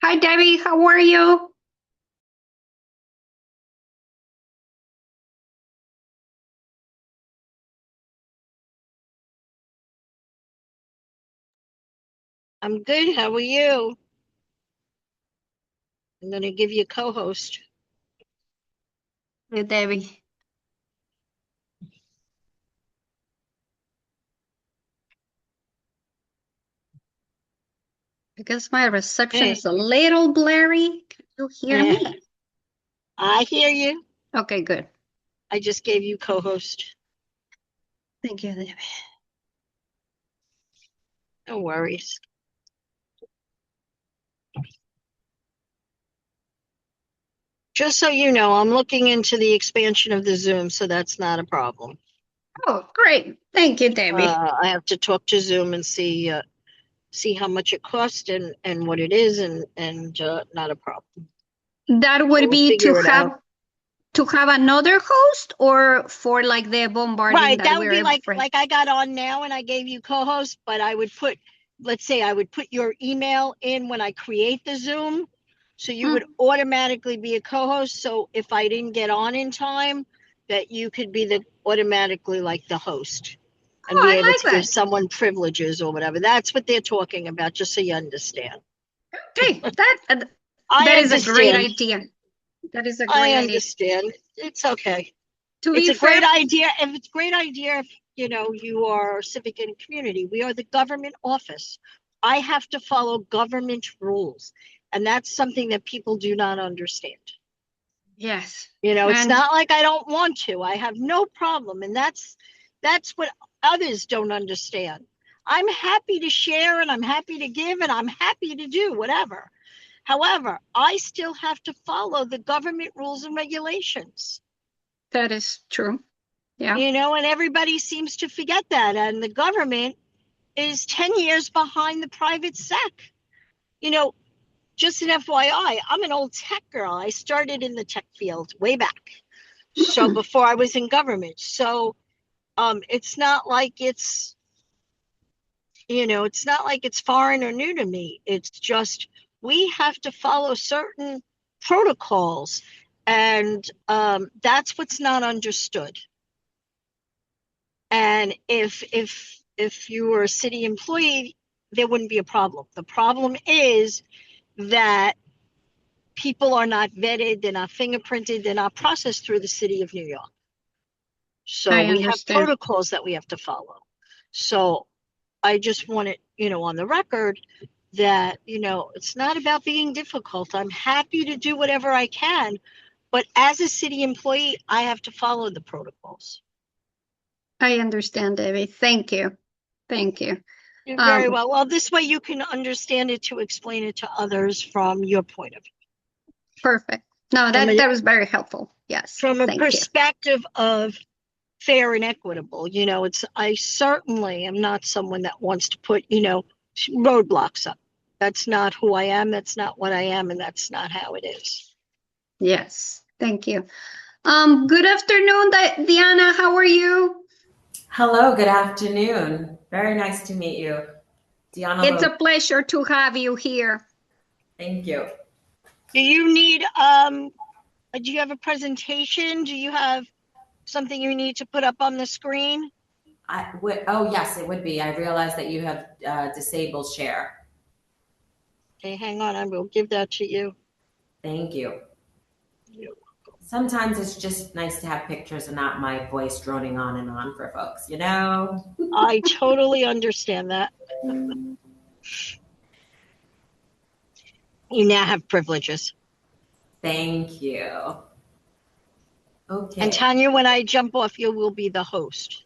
Hi, Debbie. How are you? I'm good. How are you? I'm going to give you a co-host. Good, Debbie. Because my reception Hey, is a little blurry. Can you hear me? I hear you. Okay, good. I just gave you co-host. Thank you, Debbie. No worries. Just so you know, I'm looking into the expansion of the Zoom, so that's not a problem. Oh, great. Thank you, Debbie. I have to talk to Zoom and see how much it costs and what it is, and not a problem. That would We'll be figure it out. to have another host or for like the bombarding Right, that that would we're be able like for. like I got on now and I gave you co-host, but I would put, let's say I would put your email in when I create the Zoom, so you would Mm. automatically be a co-host. So if I didn't get on in time, that you could be the automatically like the host Oh, and be able I to like give that. someone privileges or whatever. That's what they're talking about, just so you understand. Okay, I that is a great understand. idea. That is a I great idea. understand. It's okay. To It's be a great fair, idea. If it's a great idea, if you are civic and community, we are the government office. I have to follow government rules, and that's something that people do not understand. yes. It's And not like I don't want to. I have no problem, and that's what others don't understand. I'm happy to share, and I'm happy to give, and I'm happy to do whatever. However, I still have to follow the government rules and regulations. that is true. Yeah. And everybody seems to forget that. And the government is 10 years behind the private sec. You know, just an FYI, I'm an old tech girl. I started in the tech field way back. So Hmm. before I was in government. So it's not like it's not like it's foreign or new to me. It's just we have to follow certain protocols. And that's what's not understood. And if you were a city employee, there wouldn't be a problem. The problem is that people are not vetted, they're not fingerprinted, they're not processed through the city of New York. So I we have understand. protocols that we have to follow. So I just want it, on the record that, it's not about being difficult. I'm happy to do whatever I can, but as a city employee, I have to follow the protocols. I understand, Debbie. Thank you. Thank you. You're very Um, well. Well, this way you can understand it to explain it to others from your point of view. Perfect. No, From that a was very helpful. Yes. from a Thank you. perspective of fair and equitable, I certainly am not someone that wants to put, roadblocks up. That's not who I am, that's not what I am, and that's not how it is. Yes. Thank you. Good afternoon, Diana. How are you? Hello, good afternoon. Very nice to meet you. Diana It's Lo. a pleasure to have you here. Thank you. Do you need do you have a presentation? Do you have something you need to put up on the screen? Oh, yes, it would be. I realize that you have disabled share. Okay, hang on, I will give that to you. Thank you. Sometimes it's just nice to have pictures and not my voice droning on and on for folks, you know? I totally understand that. You now have privileges. Thank you. And Okay. Tanya, when I jump off, you will be the host.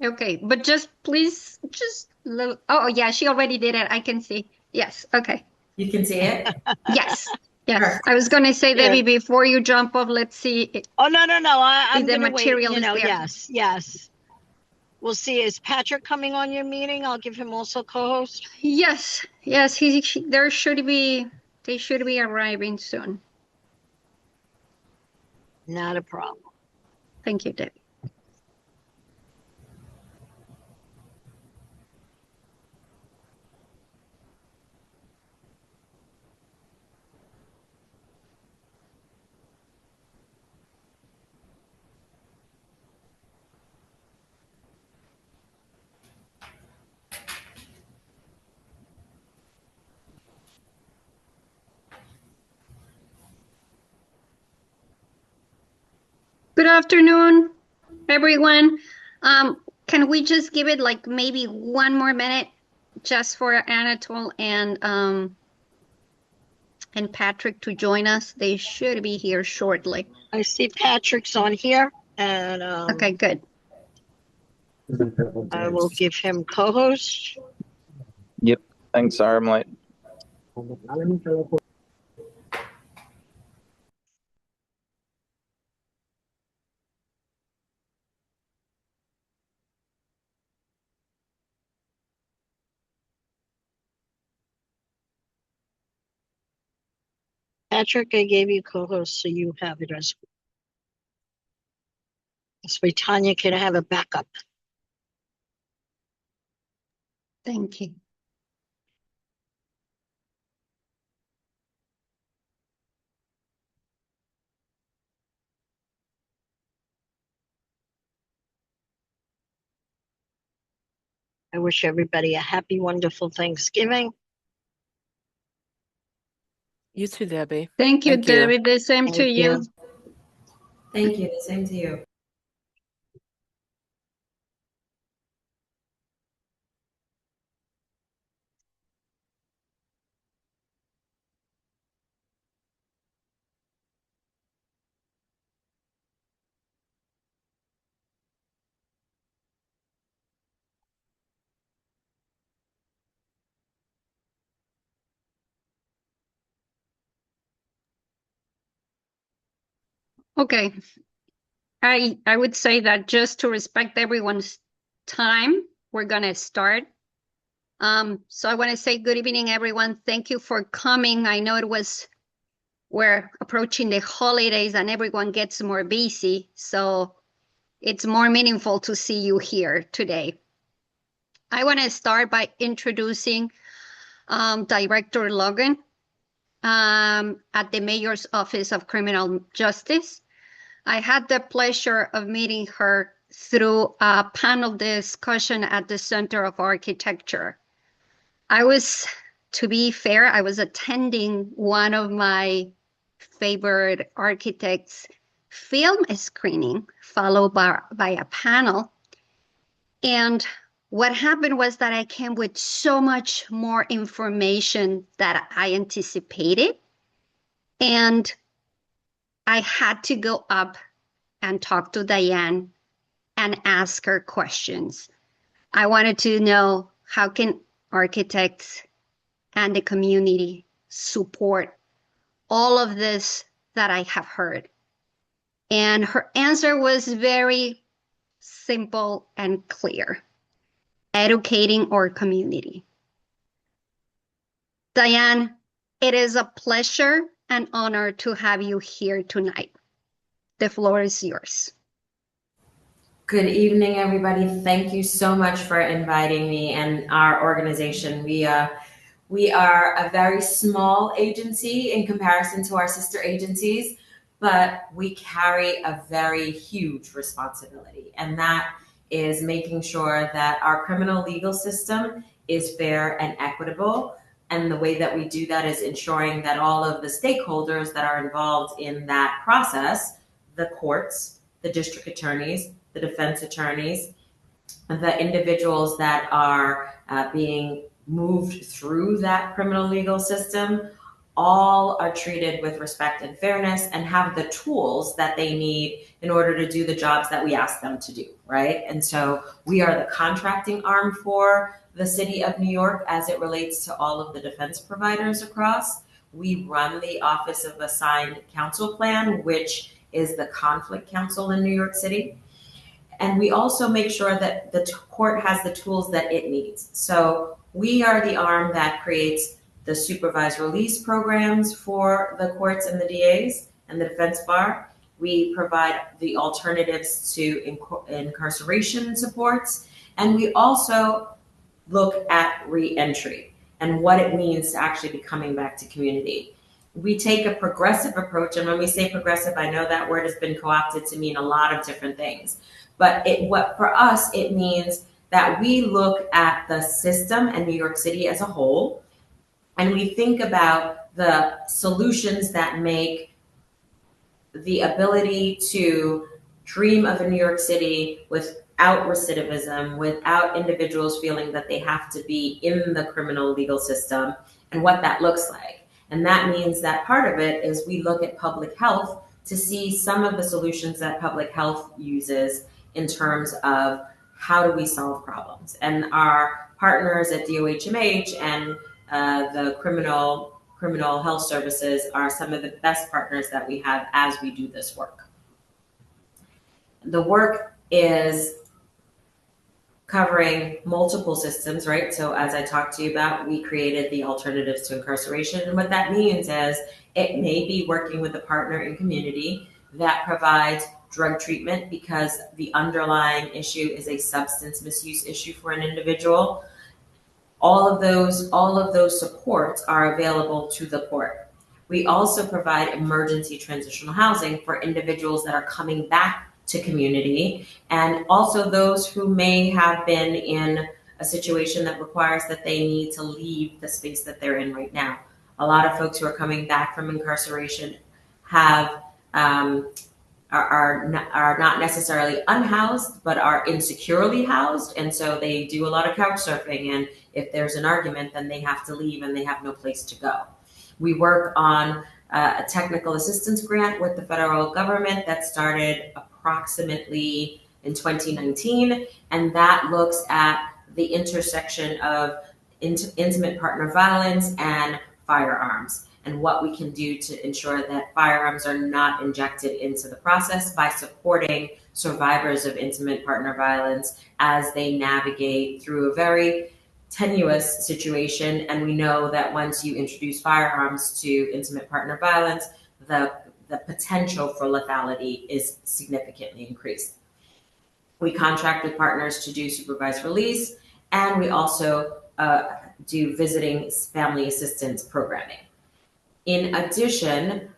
Okay, but just please, just look. Oh, yeah, she already did it. I can see. Yes. Okay. You can see it? Yes. Yes. I was Perfect. going to say, Yeah. Debbie, before you jump off, let's see Oh, no, no, no. if I'm the going to wait. material is there. Yes, yes. We'll see. Is Patrick coming on your meeting? I'll give him also co-host. Yes. Yes. There should be, they should be arriving soon. Not a problem. Thank you, Debbie. Good afternoon, everyone. Can we just give it like maybe 1 more minute just for Anatole and Patrick to join us? They should be here shortly. I see Patrick's on here, and Okay, good. I will give him co-host. Yep. Thanks, Armlight. Patrick, I gave you co-host, so you have it as well. This way Tanya can have a backup. Thank you. I wish everybody a happy, wonderful Thanksgiving. You too, Debbie. Thank you, Thank you. David. The same to Thank you. you. Thank you. The same to you. Okay. I would say that just to respect everyone's time, we're gonna start. So I want to say good evening, everyone. Thank you for coming. I know we're approaching the holidays and everyone gets more busy, so it's more meaningful to see you here today. I want to start by introducing Director Logan at the Mayor's Office of Criminal Justice. I had the pleasure of meeting her through a panel discussion at the Center of Architecture. To be fair, I was attending one of my favorite architects' film screening, followed by a panel. And what happened was that I came with so much more information that I anticipated. And I had to go up and talk to Diane and ask her questions. I wanted to know how can architects and the community support all of this that I have heard. And her answer was very simple and clear: educating our community. Diane, it is a pleasure and honor to have you here tonight. The floor is yours. Good evening, everybody. Thank you so much for inviting me and our organization. We are a very small agency in comparison to our sister agencies, but we carry a very huge responsibility, and that is making sure that our criminal legal system is fair and equitable. And the way that we do that is ensuring that all of the stakeholders that are involved in that process, the courts, the district attorneys, the defense attorneys, the individuals that are being moved through that criminal legal system, all are treated with respect and fairness and have the tools that they need in order to do the jobs that we ask them to do, right? And so we are the contracting arm for the city of New York as it relates to all of the defense providers across. We run the Office of Assigned Counsel Plan, which is the conflict counsel in New York City. And we also make sure that the court has the tools that it needs. So we are the arm that creates the supervised release programs for the courts and the DAs and the defense bar. We provide the alternatives to incarceration supports. And we also look at re-entry and what it means to actually be coming back to community. We take a progressive approach. And when we say progressive, I know that word has been co-opted to mean a lot of different things. But for us, it means that we look at the system and New York City as a whole, and we think about the solutions that make the ability to dream of a New York City without recidivism, without individuals feeling that they have to be in the criminal legal system, and what that looks like. And that means that part of it is we look at public health to see some of the solutions that public health uses in terms of how do we solve problems. And our partners at DOHMH and the criminal health services are some of the best partners that we have as we do this work. The work is covering multiple systems, right? So as I talked to you about, we created the Alternatives to Incarceration. And what that means is it may be working with a partner in community that provides drug treatment because the underlying issue is a substance misuse issue for an individual. All of those supports are available to the court. We also provide emergency transitional housing for individuals that are coming back to community, and also those who may have been in a situation that requires that they need to leave the space that they're in right now. A lot of folks who are coming back from incarceration have are not necessarily unhoused, but are insecurely housed, and so they do a lot of couch surfing, and if there's an argument, then they have to leave and they have no place to go. We work on a technical assistance grant with the federal government that started approximately in 2019, and that looks at the intersection of intimate partner violence and firearms, and what we can do to ensure that firearms are not injected into the process by supporting survivors of intimate partner violence as they navigate through a very tenuous situation. And we know that once you introduce firearms to intimate partner violence, the potential for lethality is significantly increased. We contract with partners to do supervised release, and we also do visiting family assistance programming. In addition,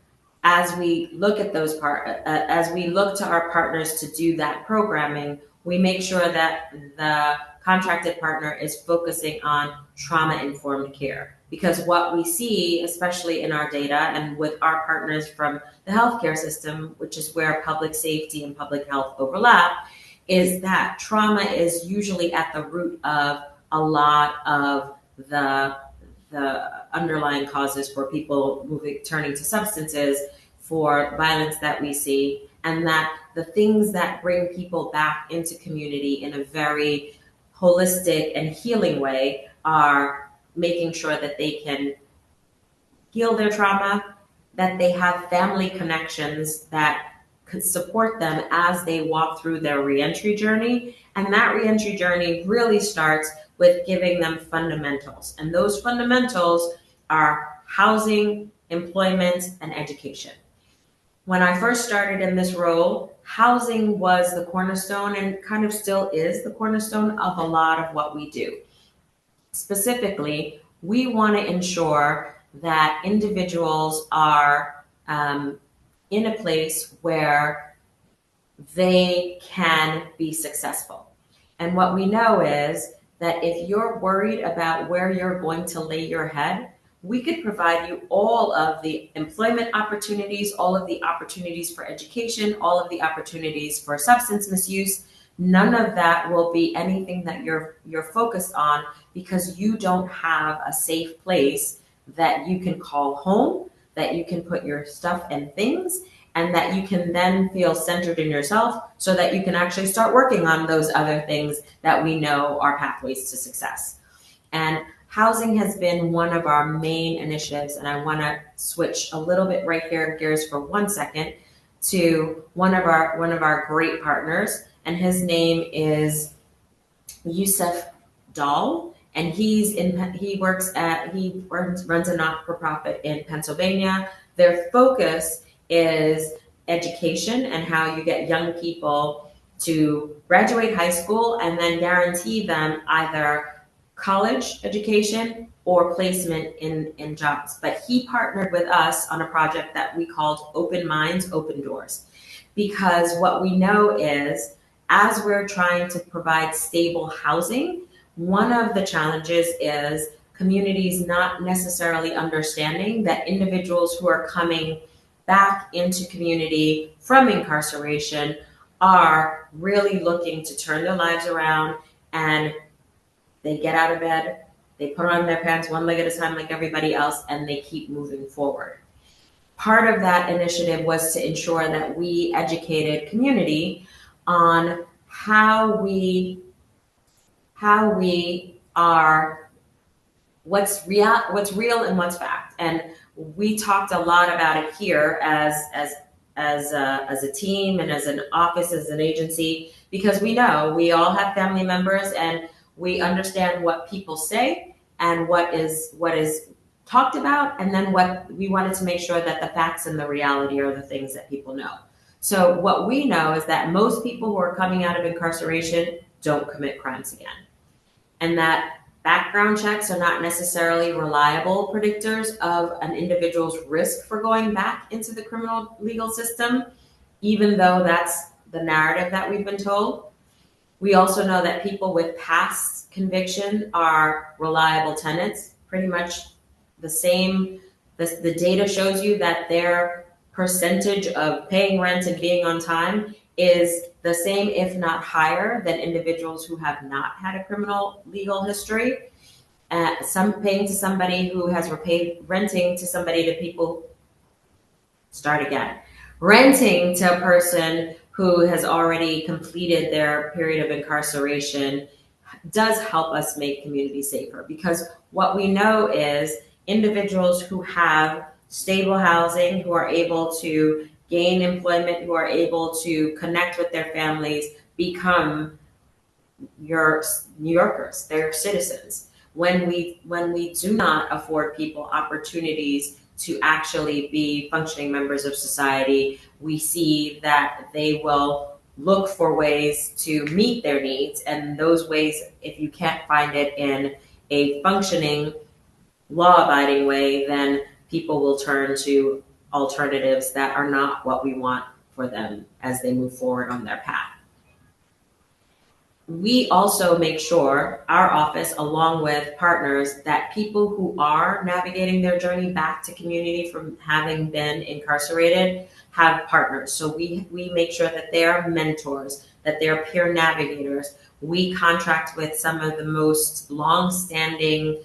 as we look at as we look to our partners to do that programming, we make sure that the contracted partner is focusing on trauma-informed care. Because what we see, especially in our data and with our partners from the healthcare system, which is where public safety and public health overlap, is that trauma is usually at the root of a lot of the underlying causes for people turning to substances, for violence that we see, and that the things that bring people back into community in a very holistic and healing way are making sure that they can heal their trauma, that they have family connections that could support them as they walk through their reentry journey. And that reentry journey really starts with giving them fundamentals. And those fundamentals are housing, employment, and education. When I first started in this role, housing was the cornerstone and kind of still is the cornerstone of a lot of what we do. Specifically, we want to ensure that individuals are in a place where they can be successful. And what we know is that if you're worried about where you're going to lay your head, we could provide you all of the employment opportunities, all of the opportunities for education, all of the opportunities for substance misuse. None of that will be anything that you're focused on because you don't have a safe place that you can call home, that you can put your stuff and things, and that you can then feel centered in yourself so that you can actually start working on those other things that we know are pathways to success. And housing has been one of our main initiatives, and I want to switch a little bit right here, gears for 1 second, to one of our great partners, and his name is Yusuf Dahl, and he runs a not-for-profit in Pennsylvania. Their focus is education and how you get young people to graduate high school and then guarantee them either college education or placement in jobs. But he partnered with us on a project that we called Open Minds, Open Doors. Because what we know is, as we're trying to provide stable housing, one of the challenges is communities not necessarily understanding that individuals who are coming back into community from incarceration are really looking to turn their lives around, and they get out of bed, they put on their pants one leg at a time like everybody else, and they keep moving forward. Part of that initiative was to ensure that we educated community on how we are, what's real and what's fact. And we talked a lot about it here as a team and as an office, as an agency, because we know we all have family members and we understand what people say and what is talked about, and then what we wanted to make sure that the facts and the reality are the things that people know. So what we know is that most people who are coming out of incarceration don't commit crimes again, and that background checks are not necessarily reliable predictors of an individual's risk for going back into the criminal legal system, even though that's the narrative that we've been told. We also know that people with past conviction are reliable tenants, pretty much the same. The data shows you that their percentage of paying rent and being on time is the same, if not higher, than individuals who have not had a criminal legal history. Some paying to somebody who has repaid, renting to somebody to people, renting to a person who has already completed their period of incarceration does help us make communities safer, because what we know is individuals who have stable housing, who are able to gain employment, who are able to connect with their families, become your New Yorkers, they're citizens. When we do not afford people opportunities to actually be functioning members of society, we see that they will look for ways to meet their needs. And those ways, if you can't find it in a functioning, law-abiding way, then people will turn to alternatives that are not what we want for them as they move forward on their path. We also make sure, our office, along with partners, that people who are navigating their journey back to community from having been incarcerated have partners. So we make sure that they are mentors, that they're peer navigators. We contract with some of the most long-standing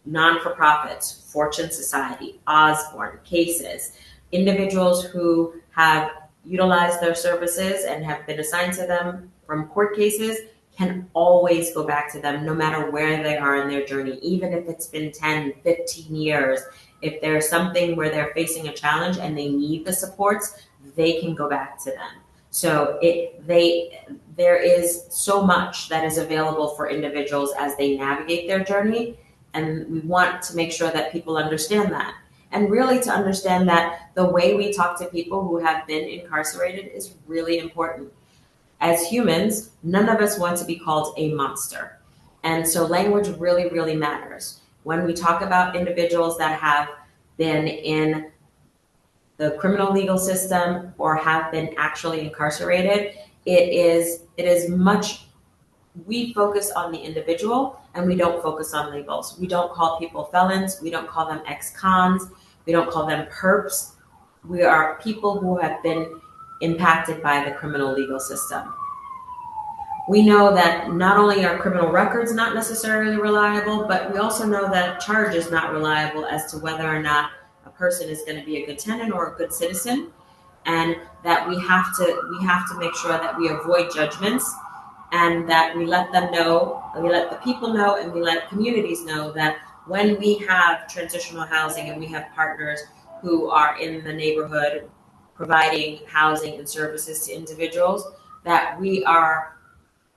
non-for-profits, Fortune Society, Osborne, Cases, individuals who have utilized their services and have been assigned to them from court cases can always go back to them no matter where they are in their journey, even if it's been 10, 15 years. If there's something where they're facing a challenge and they need the supports, they can go back to them. So there is so much that is available for individuals as they navigate their journey, and we want to make sure that people understand that. And really to understand that the way we talk to people who have been incarcerated is really important. As humans, none of us want to be called a monster. And so language really, really matters. When we talk about individuals that have been in the criminal legal system or have been actually incarcerated, it is much, we focus on the individual and we don't focus on labels. We don't call people felons. We don't call them ex-cons. We don't call them perps. We are people who have been impacted by the criminal legal system. We know that not only are criminal records not necessarily reliable, but we also know that charge is not reliable as to whether or not a person is going to be a good tenant or a good citizen, and that we have to make sure that we avoid judgments, and that we let them know, and we let the people know, and we let communities know that when we have transitional housing and we have partners who are in the neighborhood providing housing and services to individuals, that we are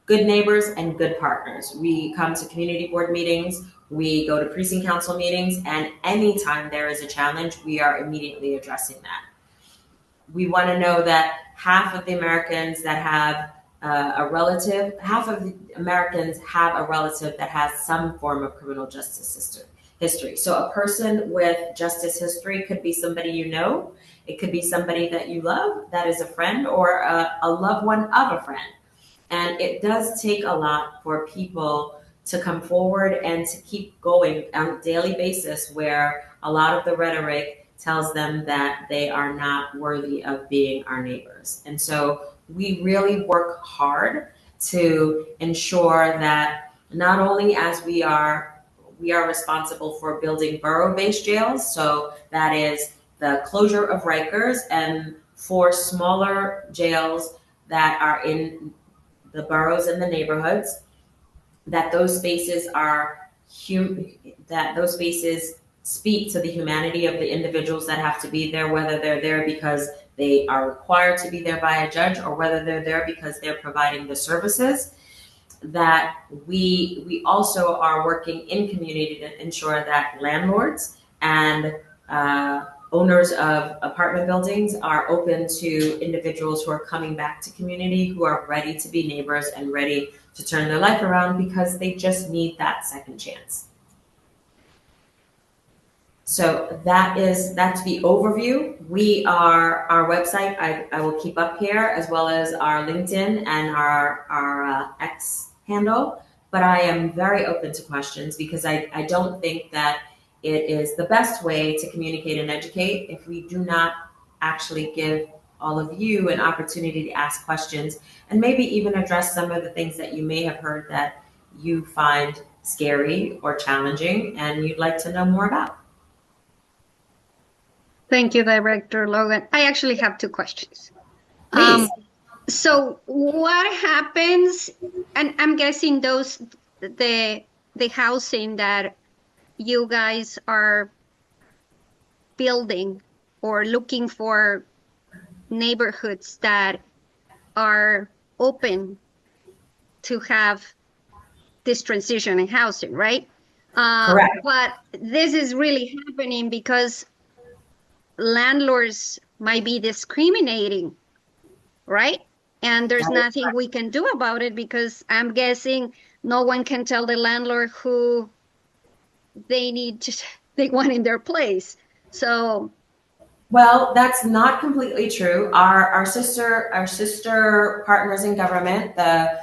good neighbors and good partners. We come to community board meetings, we go to precinct council meetings, and anytime there is a challenge, we are immediately addressing that. We want to know that half of the Americans that have half of the Americans have a relative that has some form of criminal justice history. So a person with justice history could be somebody you know, it could be somebody that you love, that is a friend, or a loved one of a friend. And it does take a lot for people to come forward and to keep going on a daily basis, where a lot of the rhetoric tells them that they are not worthy of being our neighbors. And so we really work hard to ensure that not only as we are responsible for building borough-based jails, so that is the closure of Rikers, and for smaller jails that are in the boroughs and the neighborhoods, that those spaces are speak to the humanity of the individuals that have to be there, whether they're there because they are required to be there by a judge or whether they're there because they're providing the services. That we also are working in community to ensure that landlords and owners of apartment buildings are open to individuals who are coming back to community, who are ready to be neighbors and ready to turn their life around because they just need that second chance. So that's the overview. Our website, I will keep up here, as well as our LinkedIn and our X handle. But I am very open to questions because I don't think that it is the best way to communicate and educate if we do not actually give all of you an opportunity to ask questions and maybe even address some of the things that you may have heard that you find scary or challenging and you'd like to know more about. Thank you, Director Logan. I actually have two questions. Please. So what happens, and I'm guessing the housing that you guys are building or looking for neighborhoods that are open to have this transition in housing, right? Correct. But this is really happening because landlords might be discriminating, right? And there's nothing we can do about it because I'm guessing no one can tell the landlord who they want in their place. So, well, that's not completely true. Our sister partners in government, the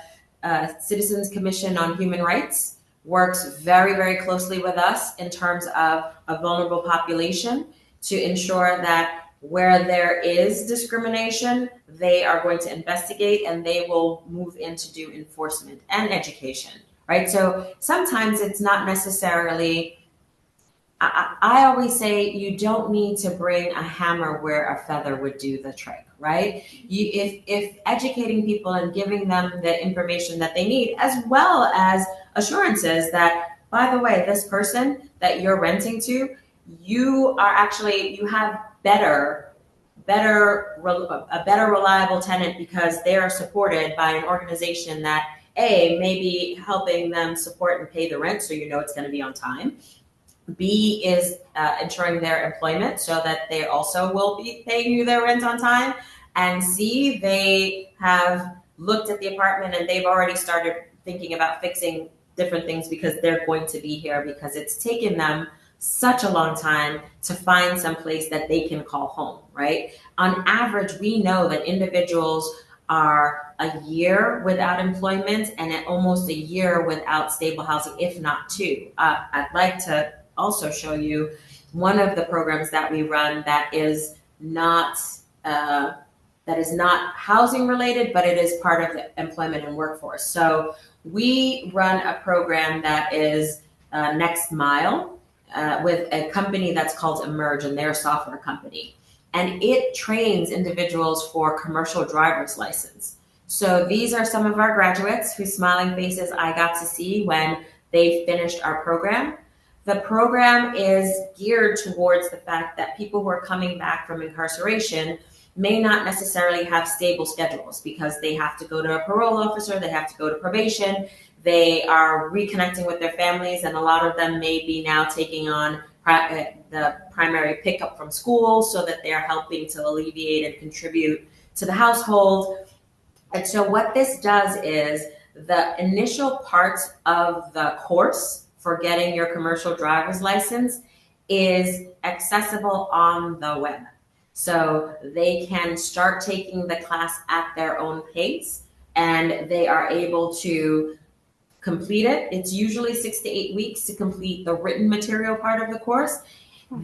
Citizens Commission on Human Rights, works very, very closely with us in terms of a vulnerable population to ensure that where there is discrimination, they are going to investigate and they will move in to do enforcement and education, right? So sometimes it's not necessarily, I always say you don't need to bring a hammer where a feather would do the trick, right? If educating people and giving them the information that they need, as well as assurances that, by the way, this person that you're renting to, you have a better reliable tenant because they are supported by an organization that A, may be helping them support and pay the rent, so you know it's going to be on time. B is ensuring their employment so that they also will be paying you their rent on time. And C, they have looked at the apartment and they've already started thinking about fixing different things because they're going to be here because it's taken them such a long time to find some place that they can call home, right? On average, we know that individuals are a year without employment and at almost a year without stable housing, if not two. I'd like to also show you one of the programs that we run that is not housing related, but it is part of the employment and workforce. So we run a program that is Next Mile with a company that's called Emerge, and they're a software company. And it trains individuals for commercial driver's license. So these are some of our graduates whose smiling faces I got to see when they finished our program. The program is geared towards the fact that people who are coming back from incarceration may not necessarily have stable schedules because they have to go to a parole officer, they have to go to probation, they are reconnecting with their families, and a lot of them may be now taking on the primary pickup from school so that they are helping to alleviate and contribute to the household. And so what this does is the initial parts of the course for getting your commercial driver's license is accessible on the web. So they can start taking the class at their own pace and they are able to complete it. It's usually 6 to 8 weeks to complete the written material part of the course.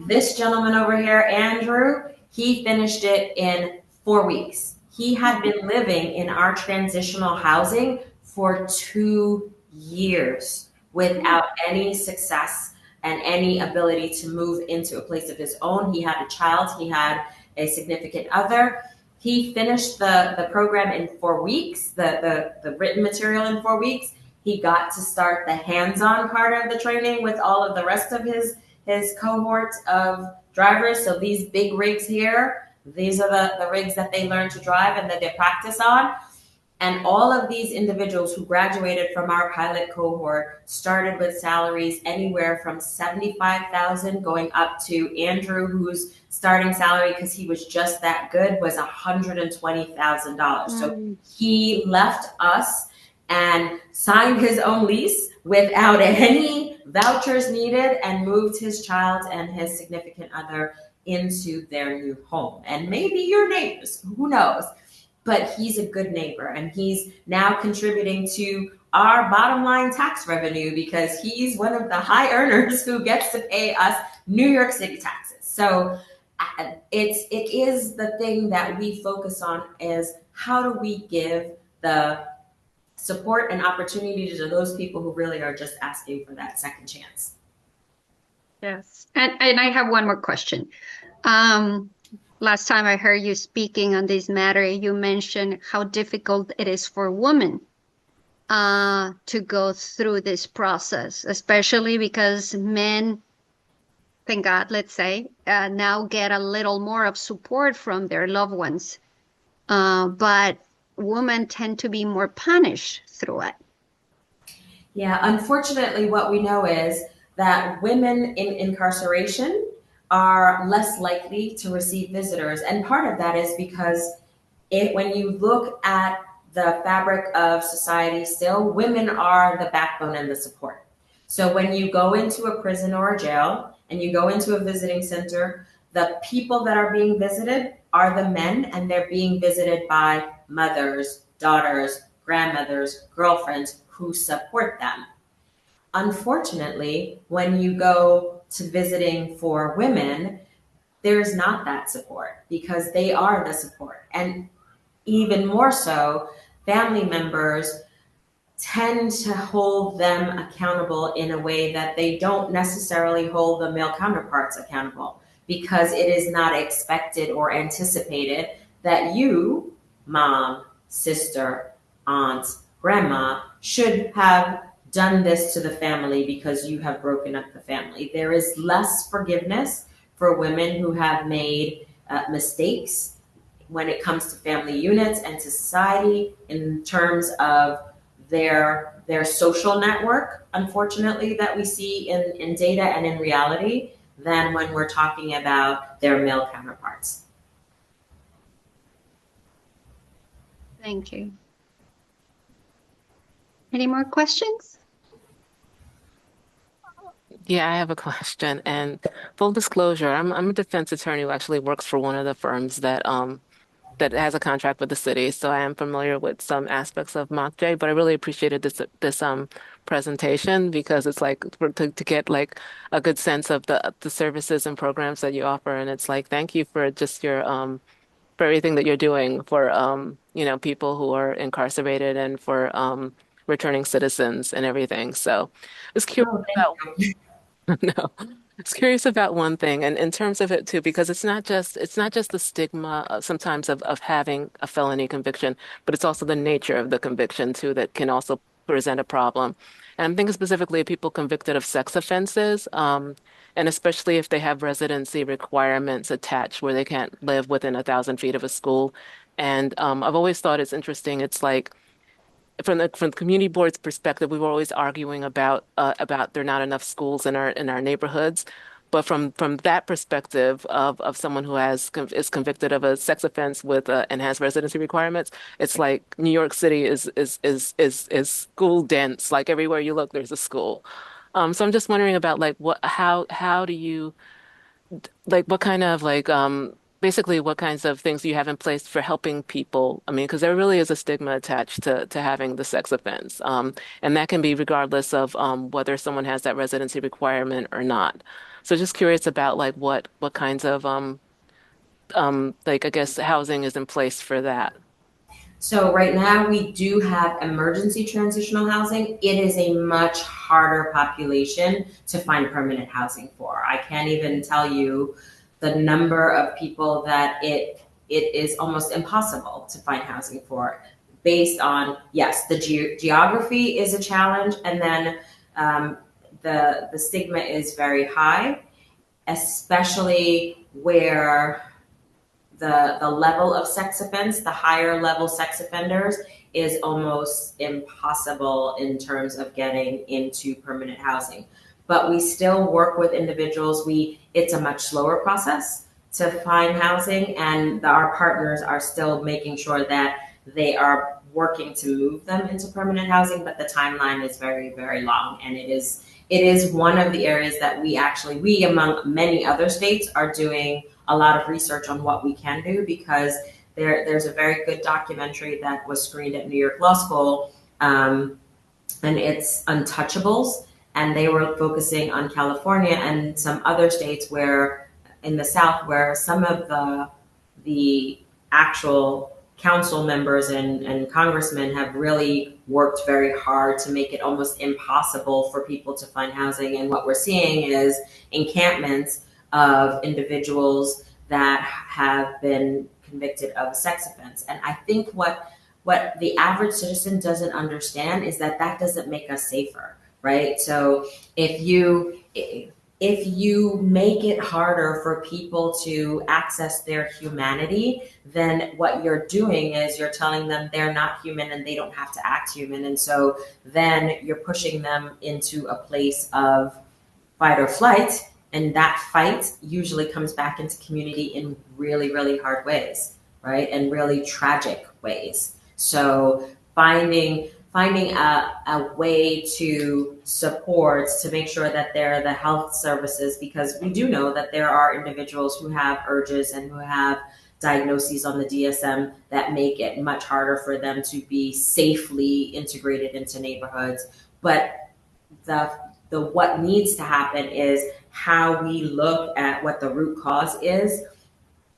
This gentleman over here, Andrew, he finished it in 4 weeks. He had been living in our transitional housing for 2 years without any success and any ability to move into a place of his own. He had a child, he had a significant other. He finished the program in 4 weeks, the written material in 4 weeks. He got to start the hands-on part of the training with all of the rest of his cohort of drivers. So these big rigs here, these are the rigs that they learn to drive and that they practice on. And all of these individuals who graduated from our pilot cohort started with salaries anywhere from 75,000 going up to Andrew, whose starting salary, because he was just that good, was $120,000. So he left us and signed his own lease without any vouchers needed and moved his child and his significant other into their new home. And maybe your neighbors, who knows? But he's a good neighbor and he's now contributing to our bottom line tax revenue because he's one of the high earners who gets to pay us New York City taxes. So it is the thing that we focus on is how do we give the support and opportunity to those people who really are just asking for that second chance. Yes. And I have one more question. Last time I heard you speaking on this matter, you mentioned how difficult it is for women to go through this process, especially because men, thank God, let's say, now get a little more of support from their loved ones. But women tend to be more punished through it. Yeah, unfortunately, what we know is that women in incarceration are less likely to receive visitors. And part of that is because when you look at the fabric of society still, women are the backbone and the support. So when you go into a prison or a jail and you go into a visiting center, the people that are being visited are the men, and they're being visited by mothers, daughters, grandmothers, girlfriends who support them. Unfortunately, when you go to visiting for women, there's not that support because they are the support. And even more so, family members tend to hold them accountable in a way that they don't necessarily hold the male counterparts accountable because it is not expected or anticipated that you, mom, sister, aunt, grandma, should have done this to the family because you have broken up the family. There is less forgiveness for women who have made mistakes when it comes to family units and to society in terms of their social network, unfortunately, that we see in data and in reality than when we're talking about their male counterparts. Thank you. Any more questions? Yeah, I have a question. And full disclosure, I'm a defense attorney who actually works for one of the firms that has a contract with the city. So I am familiar with some aspects of MOCJ, but I really appreciated this presentation because it's like to get like a good sense of the services and programs that you offer. And it's like thank you for just your for everything that you're doing for people who are incarcerated and for returning citizens and everything. So I was curious Oh, about thank you. no. I was curious about one thing, and in terms of it too, because it's not just the stigma sometimes of having a felony conviction, but it's also the nature of the conviction too that can also present a problem. And I'm thinking specifically of people convicted of sex offenses, and especially if they have residency requirements attached where they can't live within 1,000 feet of a school. And I've always thought it's interesting. It's like from the community board's perspective, we were always arguing about there are not enough schools in our neighborhoods. But from that perspective of someone who is convicted of a sex offense with and has residency requirements, it's like New York City is school dense. Like everywhere you look, there's a school. So I'm just wondering about like how do you like what kind of like basically what kinds of things do you have in place for helping people? I mean, because there really is a stigma attached to having the sex offense. And that can be regardless of whether someone has that residency requirement or not. So just curious about like what kinds of like I guess housing is in place for that. So right now we do have emergency transitional housing. It is a much harder population to find permanent housing for. I can't even tell you the number of people that it is almost impossible to find housing for, based on, yes, the geography is a challenge, and then the stigma is very high, especially where the level of sex offense, the higher level sex offenders, is almost impossible in terms of getting into permanent housing. But we still work with individuals. It's a much slower process to find housing, and our partners are still making sure that they are working to move them into permanent housing, but the timeline is very, very long. And it is one of the areas that we among many other states, are doing a lot of research on what we can do, because there's a very good documentary that was screened at New York Law School, and it's Untouchables, and they were focusing on California and some other states where in the South, where some of the actual council members and congressmen have really worked very hard to make it almost impossible for people to find housing. And what we're seeing is encampments of individuals that have been convicted of a sex offense. And I think what the average citizen doesn't understand is that doesn't make us safer, right? So if you make it harder for people to access their humanity, then what you're doing is you're telling them they're not human and they don't have to act human. And so then you're pushing them into a place of fight or flight. And that fight usually comes back into community in really, really hard ways, right? And really tragic ways. So finding a way to support, to make sure that there are the health services, because we do know that there are individuals who have urges and who have diagnoses on the DSM that make it much harder for them to be safely integrated into neighborhoods. But the what needs to happen is how we look at what the root cause is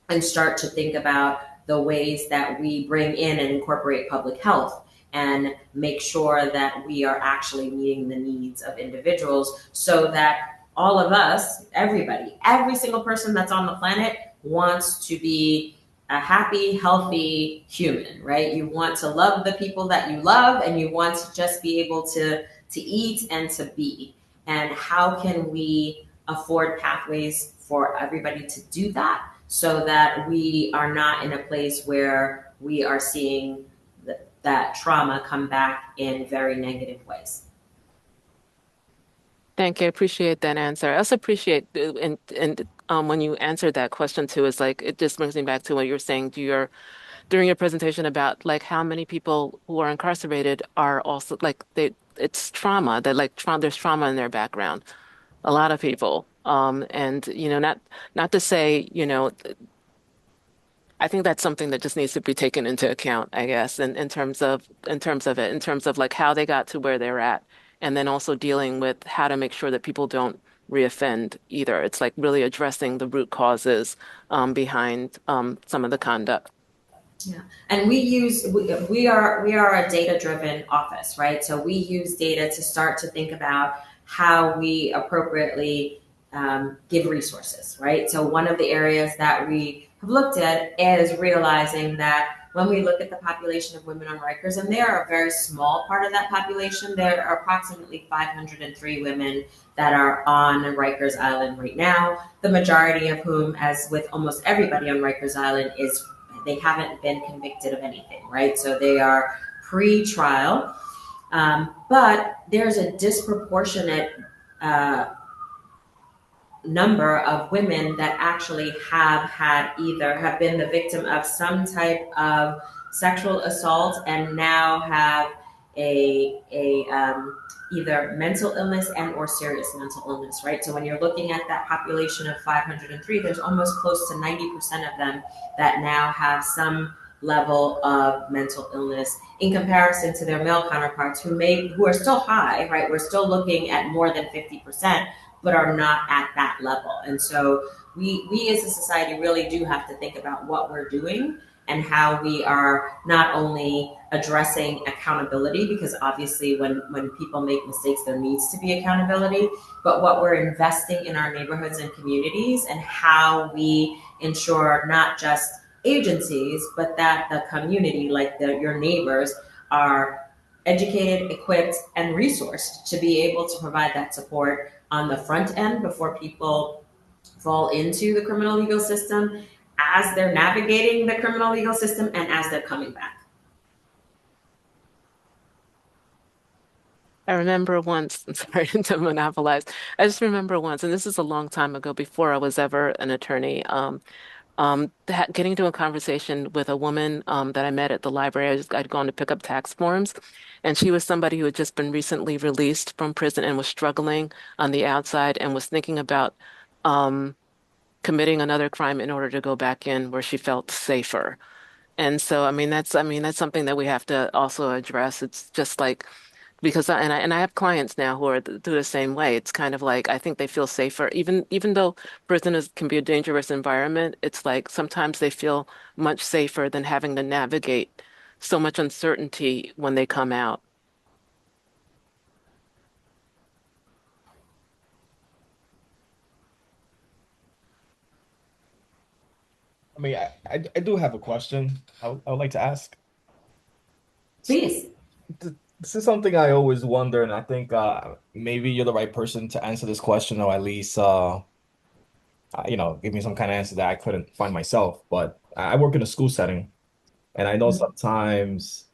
and start to think about the ways that we bring in and incorporate public health and make sure that we are actually meeting the needs of individuals, so that all of us, everybody, every single person that's on the planet wants to be a happy, healthy human, right? You want to love the people that you love, and you want to just be able to eat and to be. And how can we afford pathways for everybody to do that, so that we are not in a place where we are seeing that trauma come back in very negative ways? Thank you. I appreciate that answer. I also appreciate, and when you answered that question too, is like, it just brings me back to what you were saying during your presentation about like how many people who are incarcerated are also like it's trauma, that like there's trauma in their background. A lot of people. And not to say, I think that's something that just needs to be taken into account, I guess, in terms of like how they got to where they're at, and then also dealing with how to make sure that people don't reoffend either. It's like really addressing the root causes behind some of the conduct. Yeah, and we are a data-driven office, right? So we use data to start to think about how we appropriately give resources, right? So one of the areas that we have looked at is realizing that when we look at the population of women on Rikers, and they are a very small part of that population, there are approximately 503 women that are on Rikers Island right now, the majority of whom, as with almost everybody on Rikers Island, they haven't been convicted of anything, right? So they are pre-trial, but there's a disproportionate number of women that actually have been the victim of some type of sexual assault and now have either mental illness and or serious mental illness, right? So when you're looking at that population of 503, there's almost close to 90% of them that now have some level of mental illness in comparison to their male counterparts who are still high, right? We're still looking at more than 50%, but are not at that level. And so we as a society really do have to think about what we're doing and how we are not only addressing accountability, because obviously when people make mistakes, there needs to be accountability, but what we're investing in our neighborhoods and communities and how we ensure not just agencies, but that the community, like your neighbors, are educated, equipped, and resourced to be able to provide that support on the front end before people fall into the criminal legal system, as they're navigating the criminal legal system, and as they're coming back. I remember once, I'm sorry to monopolize. I just remember once, and this is a long time ago before I was ever an attorney, getting into a conversation with a woman that I met at the library. I'd gone to pick up tax forms, and she was somebody who had just been recently released from prison and was struggling on the outside and was thinking about um, committing another crime in order to go back in where she felt safer. And so, I mean, that's something that we have to also address. It's just like because and I have clients now who are do the same way. It's kind of like I think they feel safer, even though prison can be a dangerous environment. It's like sometimes they feel much safer than having to navigate so much uncertainty when they come out. I mean, I do have a question I would like to ask. Please. This is something I always wonder, and I think maybe you're the right person to answer this question, or at least give me some kind of answer that I couldn't find myself. But I work in a school setting, and I know sometimes,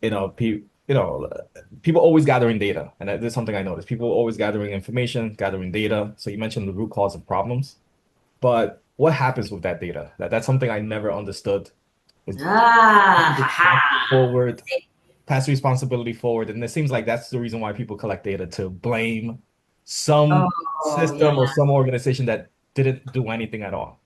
people always gathering data, and that is something I noticed. People always gathering information, gathering data. So you mentioned the root cause of problems, but what happens with that data? That's something I never understood. Is forward, pass responsibility forward, and it seems like that's the reason why people collect data, to blame some system or some organization that didn't do anything at all.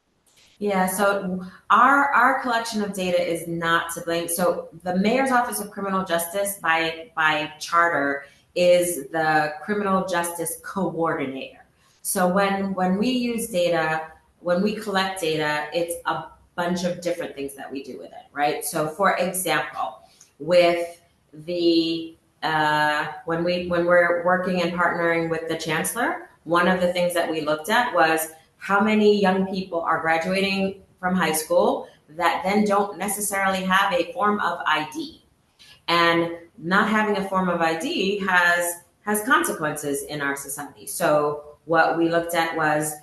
Yeah, so our collection of data is not to blame. So the Mayor's Office of Criminal Justice by charter is the criminal justice coordinator. So when we use data, when we collect data, it's a bunch of different things that we do with it, right? So for example, with the when we're working and partnering with the chancellor, one of the things that we looked at was how many young people are graduating from high school that then don't necessarily have a form of ID. And not having a form of ID has consequences in our society. So what we looked at was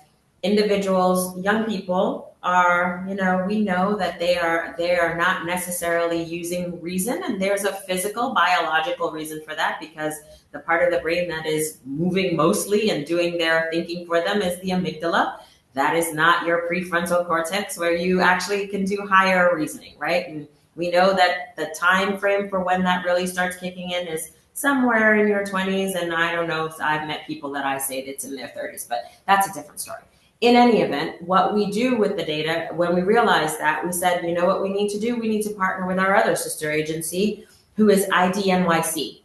individuals, young people are, we know that they are not necessarily using reason, and there's a physical, biological reason for that, because the part of the brain that is moving mostly and doing their thinking for them is the amygdala. That is not your prefrontal cortex, where you actually can do higher reasoning, right? And we know that the time frame for when that really starts kicking in is somewhere in your 20s, and I don't know if I've met people that I say it's in their 30s, but that's a different story. In any event, what we do with the data, when we realized that, we said, you know what we need to do? We need to partner with our other sister agency, who is IDNYC.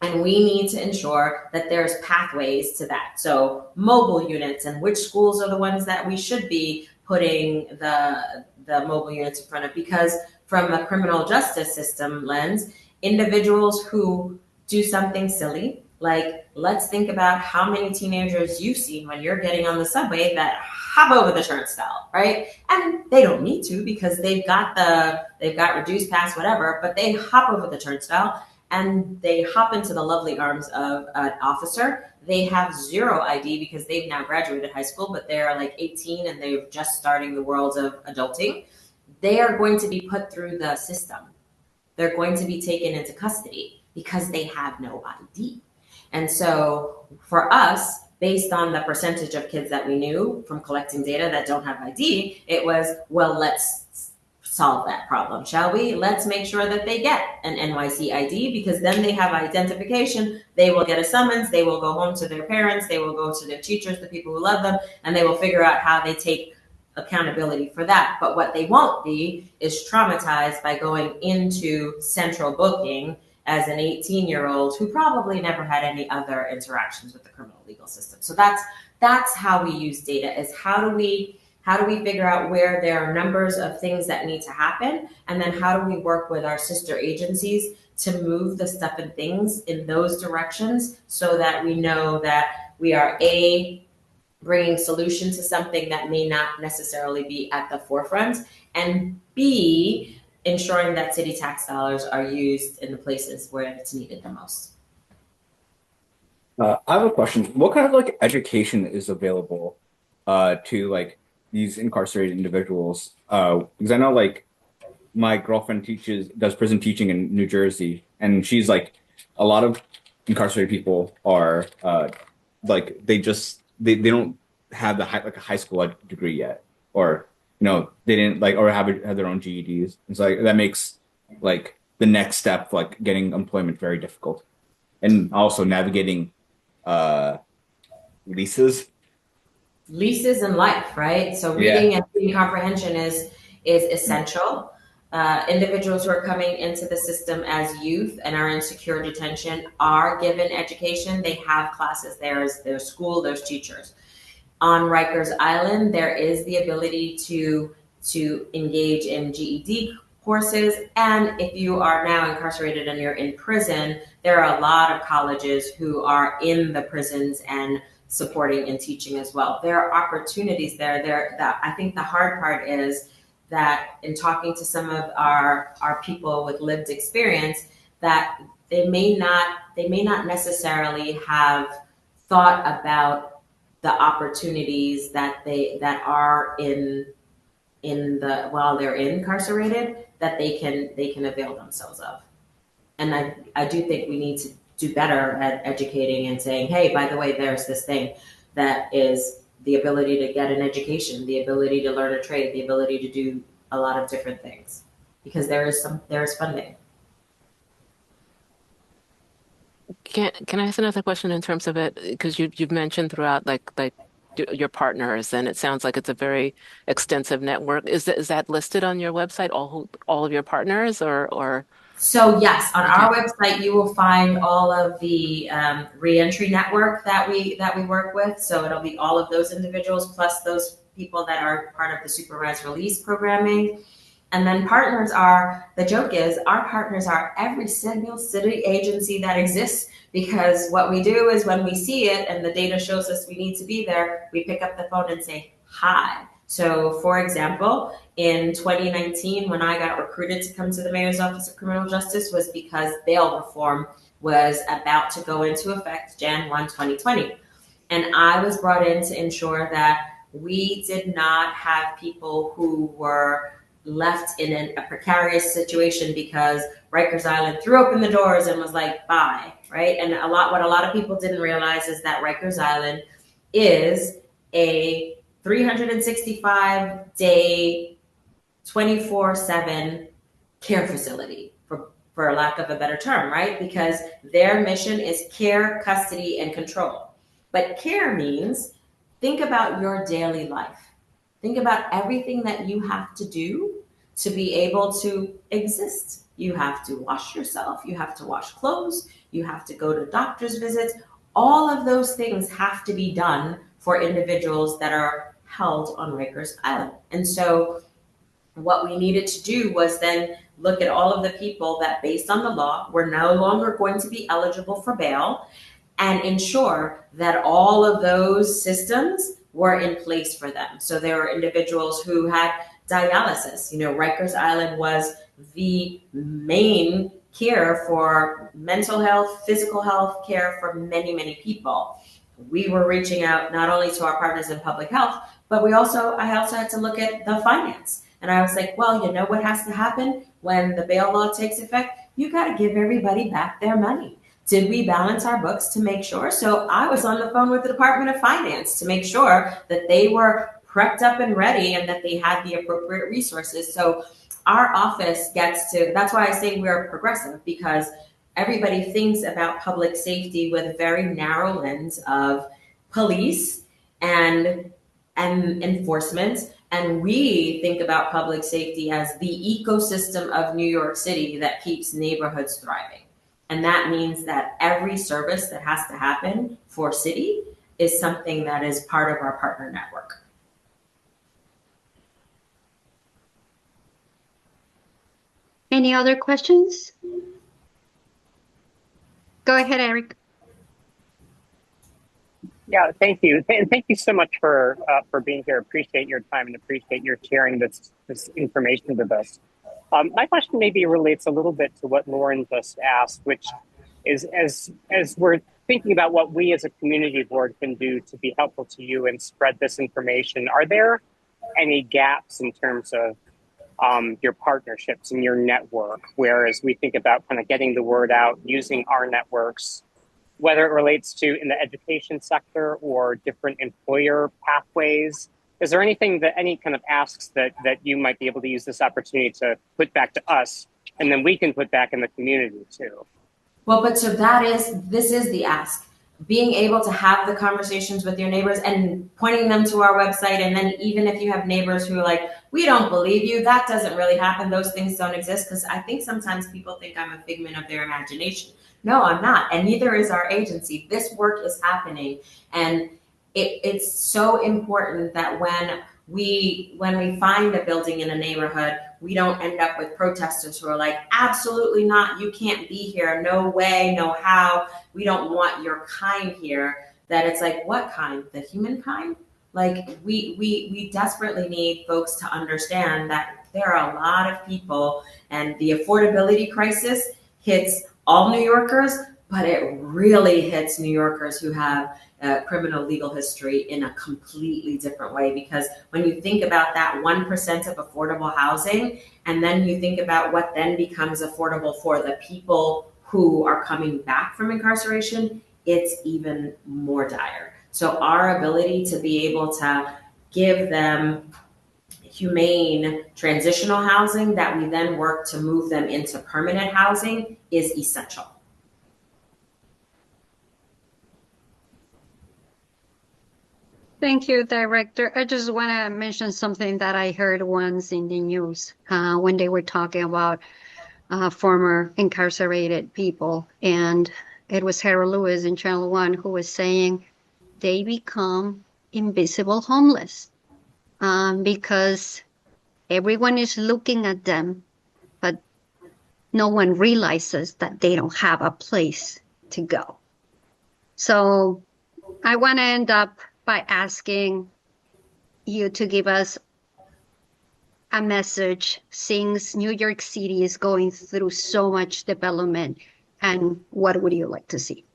And we need to ensure that there's pathways to that. So mobile units, and which schools are the ones that we should be putting the mobile units in front of, because from a criminal justice system lens, individuals who do something silly, like let's think about how many teenagers you've seen when you're getting on the subway that hop over the turnstile, right? And they don't need to, because they've got reduced pass, whatever, but they hop over the turnstile and they hop into the lovely arms of an officer. They have zero ID because they've now graduated high school, but they're like 18 and they're just starting the world of adulting. They are going to be put through the system. They're going to be taken into custody because they have no ID. And so for us, based on the percentage of kids that we knew from collecting data that don't have ID, it was, well, let's solve that problem, shall we? Let's make sure that they get an NYC ID, because then they have identification. They will get a summons. They will go home to their parents. They will go to their teachers, the people who love them, and they will figure out how they take accountability for that. But what they won't be is traumatized by going into central booking as an 18-year-old who probably never had any other interactions with the criminal legal system. So that's how we use data, is how do we How do we figure out where there are numbers of things that need to happen? And then how do we work with our sister agencies to move the stuff and things in those directions so that we know that we are bringing solution to something that may not necessarily be at the forefront, and B, ensuring that city tax dollars are used in the places where it's needed the most. I have a question. What kind of like education is available to like these incarcerated individuals? Because I know like my girlfriend does prison teaching in New Jersey, and she's like, a lot of incarcerated people are like they don't have a high school degree yet, or they didn't like or have their own GEDs, and so like, that makes like the next step, like getting employment, very difficult, and also navigating leases in life, right? So reading and reading comprehension is essential. Individuals who are coming into the system as youth and are in secure detention are given education. They have classes. There's school, there's teachers. On Rikers Island, there is the ability to engage in GED courses. And if you are now incarcerated and you're in prison, there are a lot of colleges who are in the prisons and supporting and teaching as well. There are opportunities there. That I think the hard part is that in talking to some of our people with lived experience, that they may not necessarily have thought about the opportunities that are in the while they're incarcerated, that they can avail themselves of. And I do think we need to do better at educating and saying, hey, by the way, there's this thing that is the ability to get an education, the ability to learn a trade, the ability to do a lot of different things, because there is funding. Can I ask another question in terms of it? Because you've mentioned throughout like your partners, and it sounds like it's a very extensive network. Is that listed on your website, all of your partners, or? So yes, on our website you will find all of the reentry network that we work with. So it'll be all of those individuals plus those people that are part of the supervised release programming. And then the joke is our partners are every single city agency that exists, because what we do is when we see it and the data shows us we need to be there, we pick up the phone and say, hi. So for example, in 2019, when I got recruited to come to the Mayor's Office of Criminal Justice, was because bail reform was about to go into effect Jan 1, 2020. And I was brought in to ensure that we did not have people who were left in a precarious situation because Rikers Island threw open the doors and was like, bye, right? And what a lot of people didn't realize is that Rikers Island is a 365-day, 24/7 care facility, for lack of a better term, right? Because their mission is care, custody, and control. But care means, think about your daily life. Think about everything that you have to do to be able to exist. You have to wash yourself, you have to wash clothes, you have to go to doctor's visits. All of those things have to be done for individuals that are held on Rikers Island. And so what we needed to do was then look at all of the people that, based on the law, were no longer going to be eligible for bail, and ensure that all of those systems were in place for them. So there were individuals who had dialysis. Rikers Island was the main care for mental health, physical health care for many, many people. We were reaching out not only to our partners in public health, but I also had to look at the finance. And I was like, well, you know what has to happen when the bail law takes effect? You got to give everybody back their money. Did we balance our books to make sure? So I was on the phone with the Department of Finance to make sure that they were prepped up and ready and that they had the appropriate resources. So our office that's why I say we're progressive, because everybody thinks about public safety with a very narrow lens of police and enforcement. And we think about public safety as the ecosystem of New York City that keeps neighborhoods thriving. And that means that every service that has to happen for city is something that is part of our partner network. Any other questions? Go ahead, Eric. Yeah, thank you. And thank you so much for being here. Appreciate your time and appreciate your sharing this information with us. My question maybe relates a little bit to what Lauren just asked, which is as we're thinking about what we as a community board can do to be helpful to you and spread this information, are there any gaps in terms of your partnerships and your network, whereas we think about kind of getting the word out, using our networks, whether it relates to in the education sector or different employer pathways? Is there anything that any kind of asks that you might be able to use this opportunity to put back to us, and then we can put back in the community too? Well, but so this is the ask. Being able to have the conversations with your neighbors and pointing them to our website. And then even if you have neighbors who are like, we don't believe you, that doesn't really happen. Those things don't exist. Because I think sometimes people think I'm a figment of their imagination. No, I'm not. And neither is our agency. This work is happening. And it's so important that when we find a building in a neighborhood, we don't end up with protesters who are like, absolutely not, you can't be here, no way, no how, we don't want your kind here. That it's like, what kind? The human kind? Like we desperately need folks to understand that there are a lot of people, and the affordability crisis hits all New Yorkers, but it really hits New Yorkers who have criminal legal history in a completely different way. Because when you think about that 1% of affordable housing, and then you think about what then becomes affordable for the people who are coming back from incarceration, it's even more dire. So our ability to be able to give them humane transitional housing that we then work to move them into permanent housing is essential. Thank you, Director. I just want to mention something that I heard once in the news when they were talking about former incarcerated people. And it was Harold Lewis in Channel One who was saying they become invisible homeless because everyone is looking at them, but no one realizes that they don't have a place to go. So I want to end up by asking you to give us a message, since New York City is going through so much development, and what would you like to see?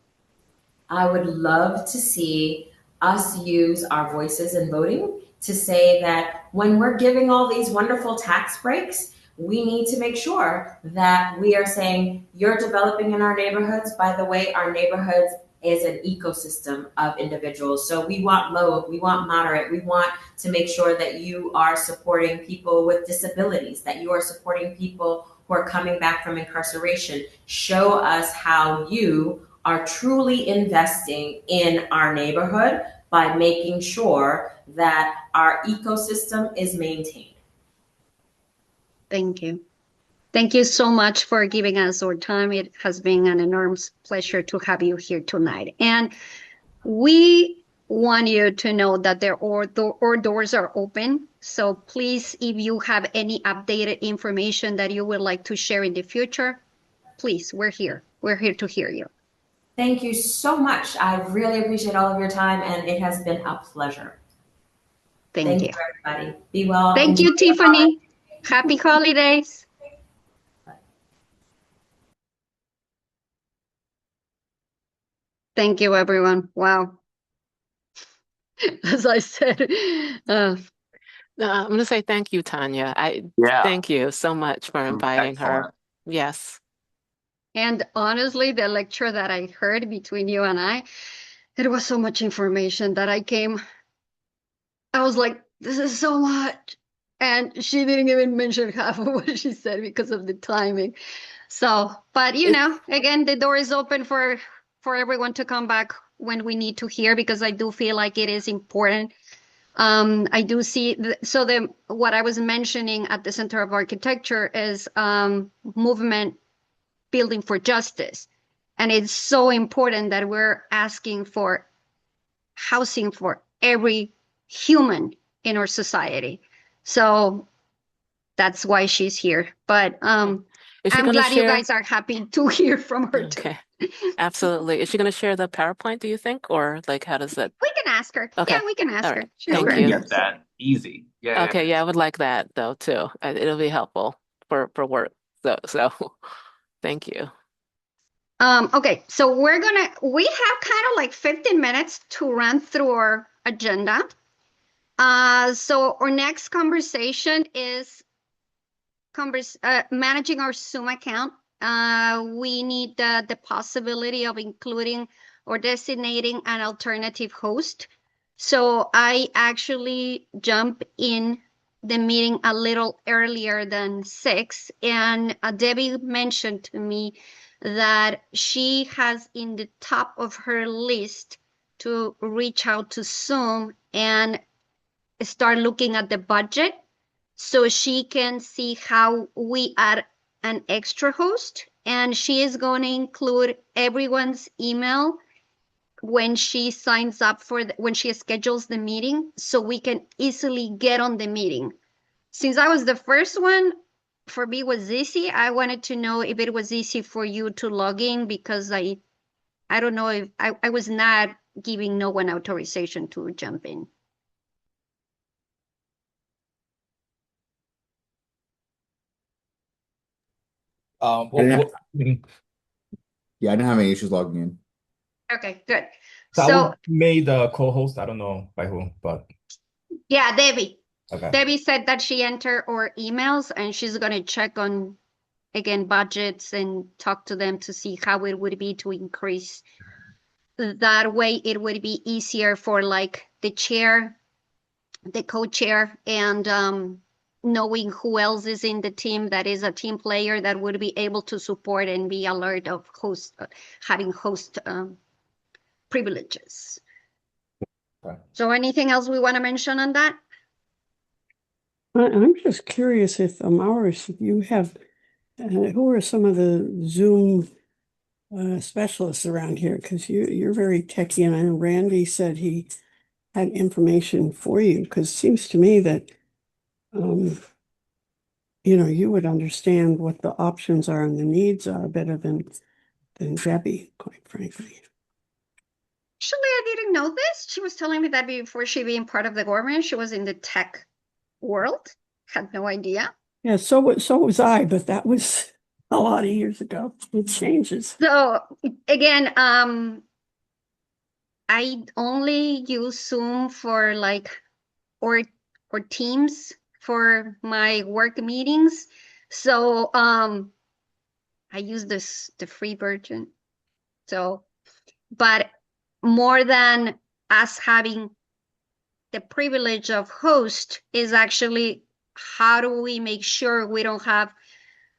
I would love to see us use our voices in voting to say that when we're giving all these wonderful tax breaks, we need to make sure that we are saying, you're developing in our neighborhoods. By the way, our neighborhoods is an ecosystem of individuals. So we want low, we want moderate, we want to make sure that you are supporting people with disabilities, that you are supporting people who are coming back from incarceration. Show us how you are truly investing in our neighborhood by making sure that our ecosystem is maintained. Thank you. Thank you so much for giving us our time. It has been an enormous pleasure to have you here tonight. And we want you to know that our doors are open. So please, if you have any updated information that you would like to share in the future, please, we're here. We're here to hear you. Thank you so much. I really appreciate all of your time, and it has been a pleasure. Thank you, everybody. Be well. Thank you, Tiffany. Happy holidays. Thank you, everyone. Wow. As I said, I'm going to say thank you, Tanya. Thank you so much for inviting her. Yes. And honestly, the lecture that I heard between you and I, it was so much information that I was like, this is so much. And she didn't even mention half of what she said because of the timing. So, but again, the door is open for everyone to come back when we need to hear, because I do feel like it is important. I do see, what I was mentioning at the Center of Architecture is movement building for justice. And it's so important that we're asking for housing for every human in our society. So that's why she's here. But Is she I'm going to glad you share? guys are happy to hear from her too. Okay, absolutely. Is she going to share the PowerPoint, do you think? Or like, how does that? We can ask her. Okay. Yeah, we can All ask right. her. She's Yeah, we Thank can great. you. get that easy. Yeah, yeah. Okay, yeah, I would like that though too. It'll be helpful for work. So thank you. Okay, so we have kind of like 15 minutes to run through our agenda. So our next conversation is managing our Zoom account. We need the possibility of including or designating an alternative host. So I actually jump in the meeting a little earlier than 6, and Debbie mentioned to me that she has in the top of her list to reach out to Zoom and start looking at the budget so she can see how we add an extra host, and she is going to include everyone's email when she signs up when she schedules the meeting so we can easily get on the meeting. Since I was the first one, for me was easy. I wanted to know if it was easy for you to log in because I don't know if I was not giving no one authorization to jump in. What, Yeah. what, Yeah, I didn't have any issues logging in. Okay, good. so I So was made the co-host. I don't know by who, but yeah, Debbie. okay. Debbie said that she entered our emails and she's going to check on, again, budgets and talk to them to see how it would be to increase. That way it would be easier for like the chair, the co-chair, and knowing who else is in the team that is a team player that would be able to support and be alert of having host privileges. Okay. So anything else we want to mention on that? I'm just curious if Amaris, you have, who are some of the Zoom specialists around here? Because you're very techy, and I know Randy said he had information for you. Because it seems to me that, you would understand what the options are and the needs are better than Debbie, quite frankly. Actually, I didn't know this. She was telling me that before she being part of the government, she was in the tech world. Had no idea. Yeah, so was I, but that was a lot of years ago. It changes. So again, I only use Zoom for or Teams for my work meetings. So I use the free version. So, but more than us having the privilege of host is actually how do we make sure we don't have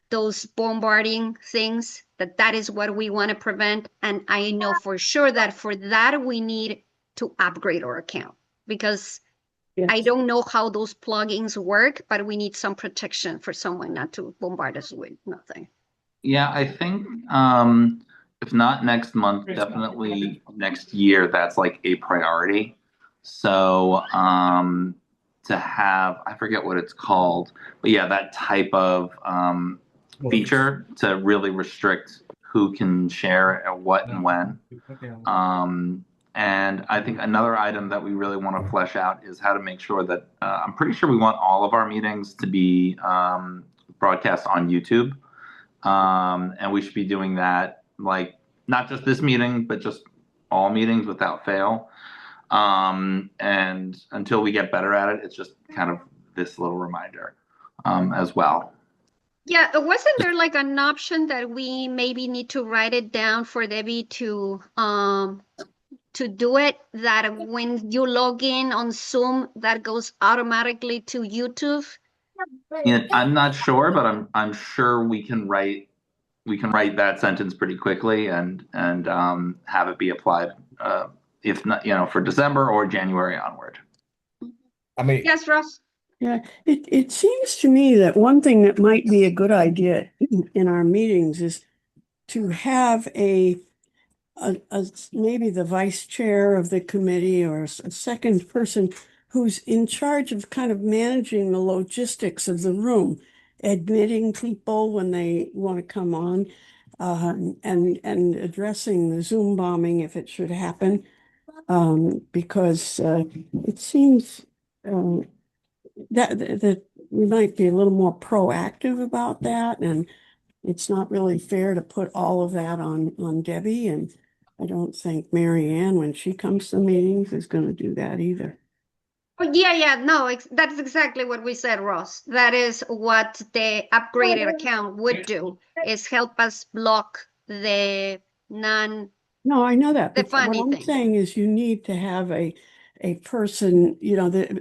those bombarding things, that is what we want to prevent. And I know for sure that for that we need to upgrade our account because Yes. I don't know how those plugins work, but we need some protection for someone not to bombard us with nothing. Yeah, I think if not next month, definitely next year, that's like a priority. So to have, I forget what it's called, but yeah, that type of feature to really restrict who can share and what and when. And I think another item that we really want to flesh out is how to make sure that I'm pretty sure we want all of our meetings to be broadcast on YouTube. And we should be doing that, like not just this meeting, but just all meetings without fail. And until we get better at it, it's just kind of this little reminder as well. Yeah, wasn't there like an option that we maybe need to write it down for Debbie to do it, that when you log in on Zoom, that goes automatically to YouTube? I'm not sure, but I'm sure we can write that sentence pretty quickly and have it be applied if not, for December or January onward. I mean, Yes, Ross. Yeah, it seems to me that one thing that might be a good idea in our meetings is to have a maybe the vice chair of the committee or a second person who's in charge of kind of managing the logistics of the room. admitting people when they want to come on, and addressing the Zoom bombing if it should happen, because it seems that we might be a little more proactive about that, and it's not really fair to put all of that on Debbie, and I don't think Mary Ann, when she comes to meetings, is going to do that either. Oh, yeah, no, that's exactly what we said, Ross. That is what the upgraded account would do, is help us block the non. No, I know that, The but what funny I'm thing. saying is you need to have a person,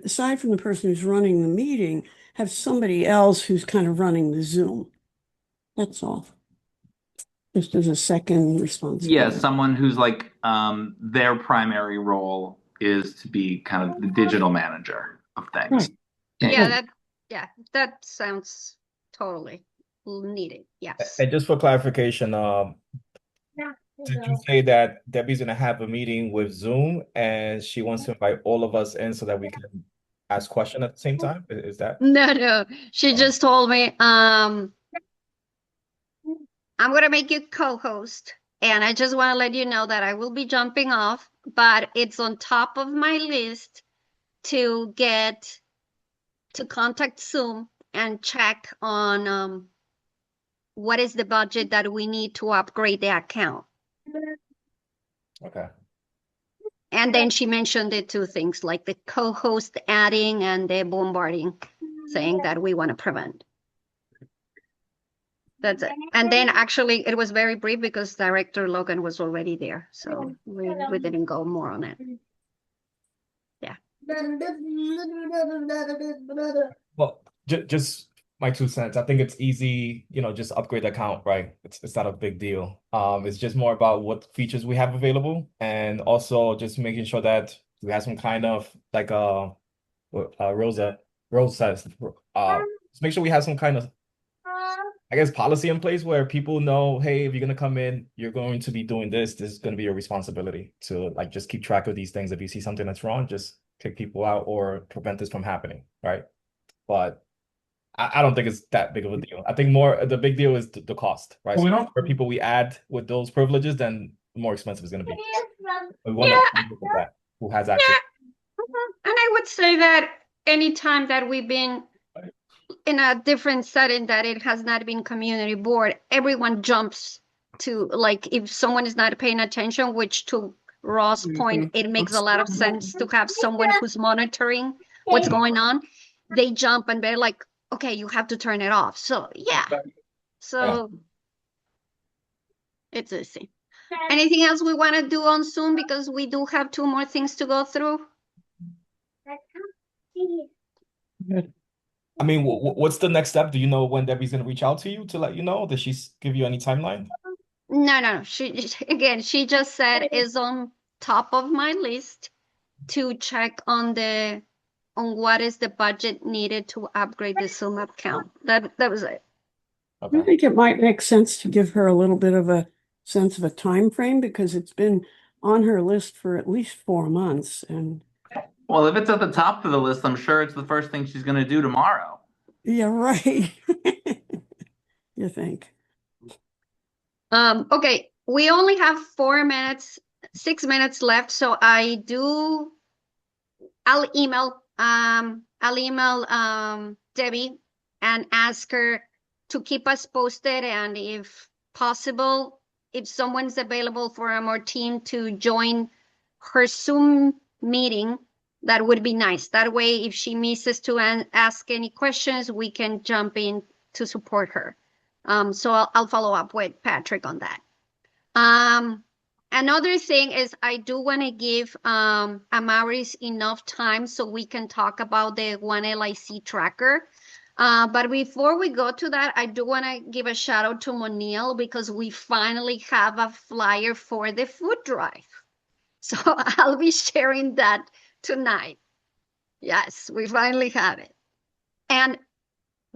aside from the person who's running the meeting, have somebody else who's kind of running the Zoom. That's all. Just as a second Yeah, responsibility. someone who's like their primary role is to be kind of the digital manager of things. Right. That sounds totally needed. Yes. And just for clarification, did you say that Debbie's gonna have a meeting with Zoom and she wants to invite all of us in so that we can ask questions at the same time? Is that? No. She Oh. just told me, I'm gonna make you co-host, and I just want to let you know that I will be jumping off, but it's on top of my list to contact Zoom and check on what is the budget that we need to upgrade the account. Okay. And then she mentioned the two things, like the co-host adding and the bombarding thing that we want to prevent. That's it. And then actually it was very brief because Director Logan was already there. So we didn't go more on it. Yeah. Well, just my 2 cents. I think it's easy, just upgrade the account, right? It's not a big deal. It's just more about what features we have available, and also just making sure that we have some kind of like Rose says, just make sure we have some kind of, I guess, policy in place where people know, hey, if you're gonna come in, you're going to be doing this. This is gonna be your responsibility to like just keep track of these things. If you see something that's wrong, just kick people out or prevent this from happening, right? But I don't think it's that big of a deal. I think the big deal is the cost, right? So the more people we add with those privileges, then the more expensive it's gonna be. We want to look at that. Who has access? And I would say that anytime that we've been in a different setting that it has not been community board, everyone jumps to, like, if someone is not paying attention, which to Ross' point, it makes a lot of sense to have someone who's monitoring what's going on. They jump and they're like, okay, you have to turn it off. So it's easy. Anything else we want to do on Zoom, because we do have 2 more things to go through? I mean, what's the next step? Do you know when Debbie's gonna reach out to you to let you know? Does she give you any timeline? No. She just said is on top of my list to check on what is the budget needed to upgrade the Zoom account. That was it. I Okay. think it might make sense to give her a little bit of a sense of a time frame, because it's been on her list for at least 4 months. And Well, if it's at the top of the list, I'm sure it's the first thing she's going to do tomorrow. yeah, right. You think? Okay, we only have 6 minutes left, so I'll email Debbie and ask her to keep us posted, and if possible, if someone's available from our team to join her Zoom meeting, that would be nice. That way, if she misses to ask any questions, we can jump in to support her. So I'll follow up with Patrick on that. Another thing is I do want to give Amaris enough time so we can talk about the One LIC tracker. But before we go to that, I do want to give a shout out to Monil, because we finally have a flyer for the food drive. So I'll be sharing that tonight. Yes, we finally have it. And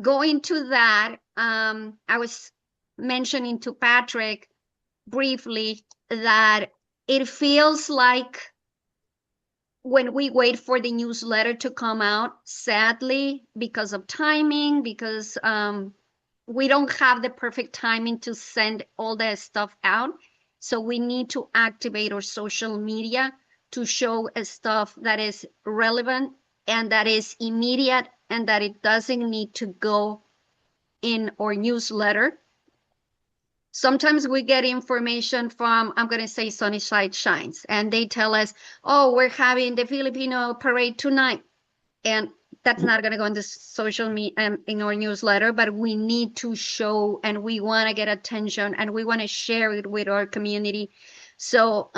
going to that, I was mentioning to Patrick briefly that it feels like when we wait for the newsletter to come out, sadly, because of timing, because we don't have the perfect timing to send all that stuff out. So we need to activate our social media to show stuff that is relevant and that is immediate and that it doesn't need to go in our newsletter. Sometimes we get information from, I'm going to say Sunnyside Shines, and they tell us, oh, we're having the Filipino parade tonight. And that's not going to go in the social media in our newsletter, but we need to show and we want to get attention and we want to share it with our community. So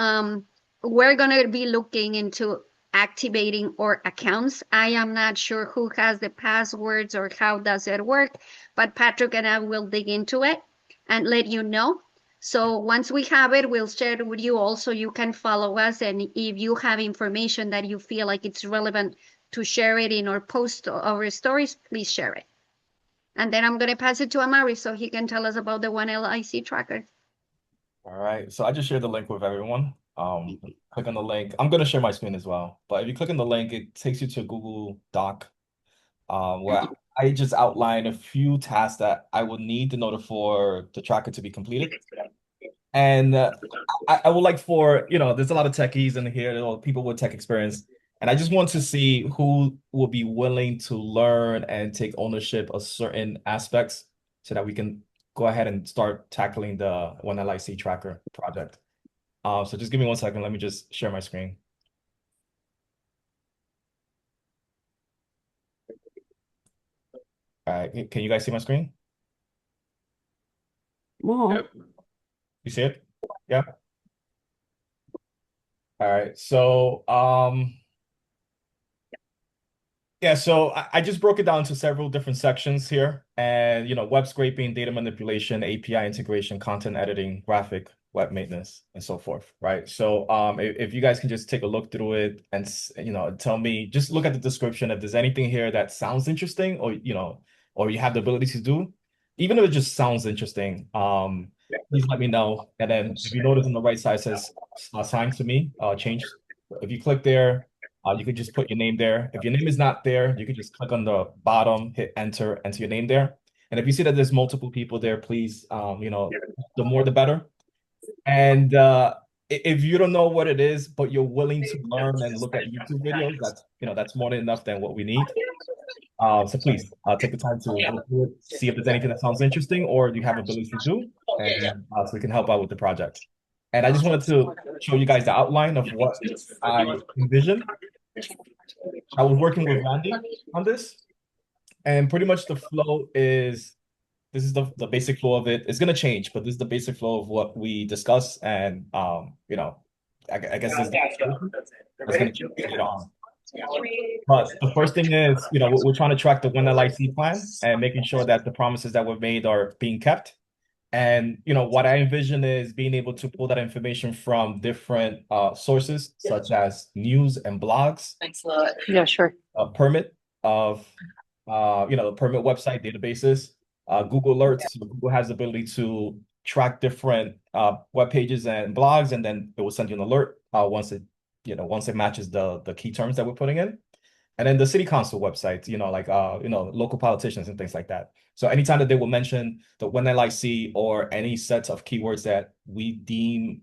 we're going to be looking into activating our accounts. I am not sure who has the passwords or how does it work, but Patrick and I will dig into it and let you know. So once we have it, we'll share it with you also. You can follow us. And if you have information that you feel like it's relevant to share it in our post or our stories, please share it. And then I'm going to pass it to Amari so he can tell us about the One LIC tracker. All right, so I just shared the link with everyone. Click on the link. I'm going to share my screen as well. But if you click on the link, it takes you to a Google Doc where I just outline a few tasks that I would need in order for the tracker to be completed. And I would like for, there's a lot of techies in here, people with tech experience. And I just want to see who will be willing to learn and take ownership of certain aspects so that we can go ahead and start tackling the One LIC tracker project. So just give me 1 second. Let me just share my screen. All right, can you guys see my screen? Well, You see it? Yeah. All right. So yeah, so I just broke it down into several different sections here. And web scraping, data manipulation, API integration, content editing, graphic, web maintenance, and so forth. Right. So if you guys can just take a look through it and tell me, just look at the description if there's anything here that sounds interesting or or you have the ability to do, even if it just sounds interesting. Please let me know. And then if you notice on the right side says assign to me, change. If you click there, you could just put your name there. If your name is not there, you could just click on the bottom, hit enter your name there. And if you see that there's multiple people there, please, the more the better. And if you don't know what it is, but you're willing to learn and look at YouTube videos, that's more than enough than what we need. So please take the time to look through it, see if there's anything that sounds interesting or you have ability to do, and so we can help out with the project. And I just wanted to show you guys the outline of what I envisioned. I was working with Randy on this, and pretty much the flow is, this is the basic flow of it. It's going to change, but this is the basic flow of what we discuss. And, I guess this is that's going to change later on. But the first thing is, we're trying to track the One LIC plan and making sure that the promises that were made are being kept. And, what I envision is being able to pull that information from different sources, such as news and blogs. Thanks a lot. Yeah, sure. A permit of, the permit website databases, Google Alerts. So Google has the ability to track different web pages and blogs, and then it will send you an alert once it matches the key terms that we're putting in. And then the city council websites, local politicians and things like that. So anytime that they will mention the One LIC or any sets of keywords that we deem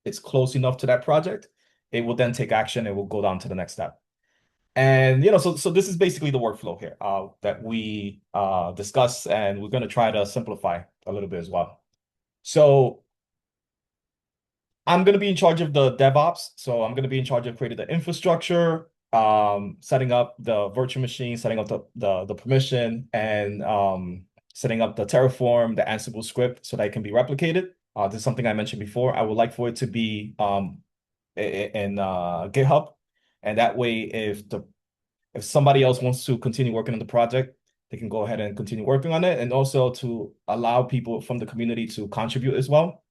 it's close enough to that project, it will then take action and will go down to the next step. And so this is basically the workflow here that we discuss, and we're going to try to simplify a little bit as well. So I'm going to be in charge of the DevOps. So I'm going to be in charge of creating the infrastructure, setting up the virtual machine, setting up the permission, and setting up the Terraform, the Ansible script so that it can be replicated. This is something I mentioned before. I would like for it to be in GitHub. And that way, if somebody else wants to continue working on the project, they can go ahead and continue working on it. And also to allow people from the community to contribute as well.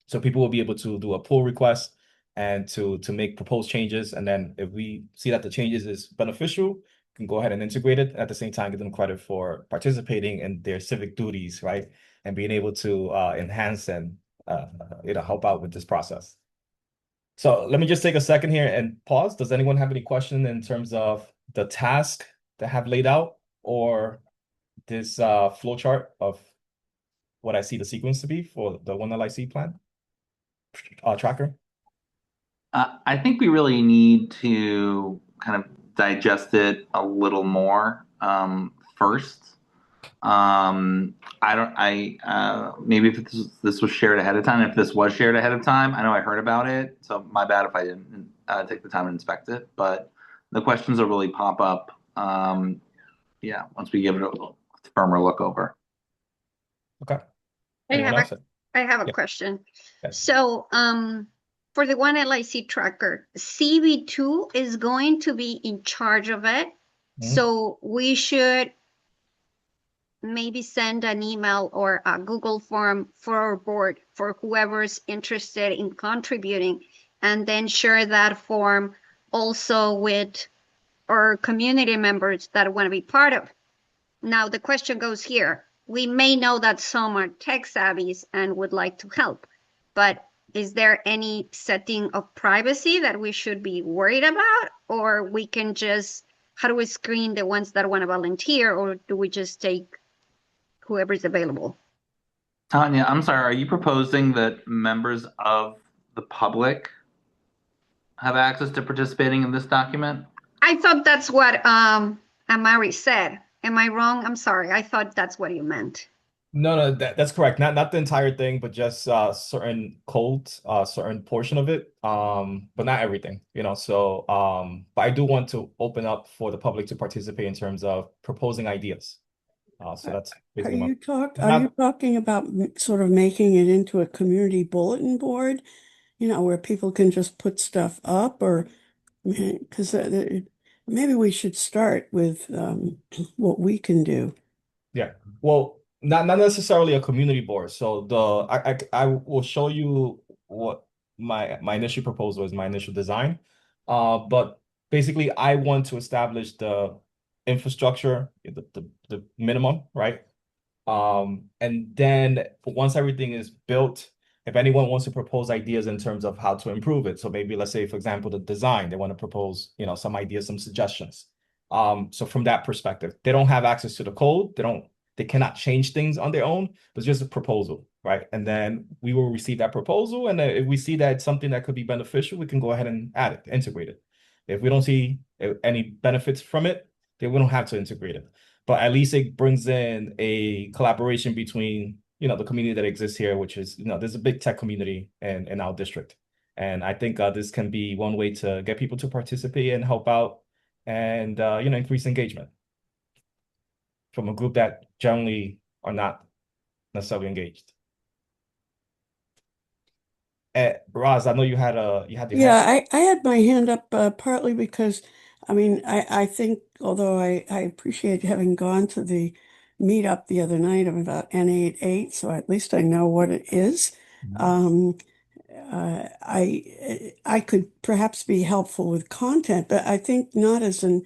So people will be able to do a pull request and to make proposed changes. And then if we see that the changes is beneficial, we can go ahead and integrate it. At the same time, give them credit for participating in their civic duties, right? And being able to enhance and help out with this process. So let me just take a second here and pause. Does anyone have any question in terms of the task that I have laid out or this flow chart of what I see the sequence to be for the One LIC plan tracker? I think we really need to kind of digest it a little more first. Maybe if this was shared ahead of time, if this was shared ahead of time, I know I heard about it, so my bad if I didn't take the time to inspect it, but the questions will really pop up, once we give it a firmer look over. Okay. I Anyone have else? I have a Yeah. question. Yes. So, for the One LIC tracker, CV2 is going to be in charge of it. Mhm. So we should maybe send an email or a Google form for our board for whoever's interested in contributing, and then share that form also with our community members that want to be part of. Now, the question goes here. We may know that some are tech savvies and would like to help, but is there any setting of privacy that we should be worried about? Or we can just, how do we screen the ones that want to volunteer, or do we just take whoever's available? Tanya, I'm sorry, are you proposing that members of the public have access to participating in this document? I thought that's what Amari said. Am I wrong? I'm sorry. I thought that's what you meant. No, that's correct. Not the entire thing, but just certain codes, certain portion of it. But not everything, So but I do want to open up for the public to participate in terms of proposing ideas. So that's Are basically you not talking about sort of making it into a community bulletin board, where people can just put stuff up, or because maybe we should start with what we can do. Yeah. Well, not necessarily a community board. So I will show you what my initial proposal is, my initial design. But basically I want to establish the infrastructure, the minimum, right? And then once everything is built, if anyone wants to propose ideas in terms of how to improve it, so maybe let's say, for example, the design, they want to propose, some ideas, some suggestions. So from that perspective, they don't have access to the code. They cannot change things on their own, but it's just a proposal, right? And then we will receive that proposal. And then if we see that it's something that could be beneficial, we can go ahead and add it, integrate it. If we don't see any benefits from it, then we don't have to integrate it. But at least it brings in a collaboration between, the community that exists here, which is, there's a big tech community in our district. And I think this can be one way to get people to participate and help out and, increase engagement from a group that generally are not necessarily engaged. Roz, I know you had your hand. Yeah, I had my hand up partly because, I think, although I appreciate having gone to the meetup the other night about N88, so at least I know what it is. I could perhaps be helpful with content, but I think not as a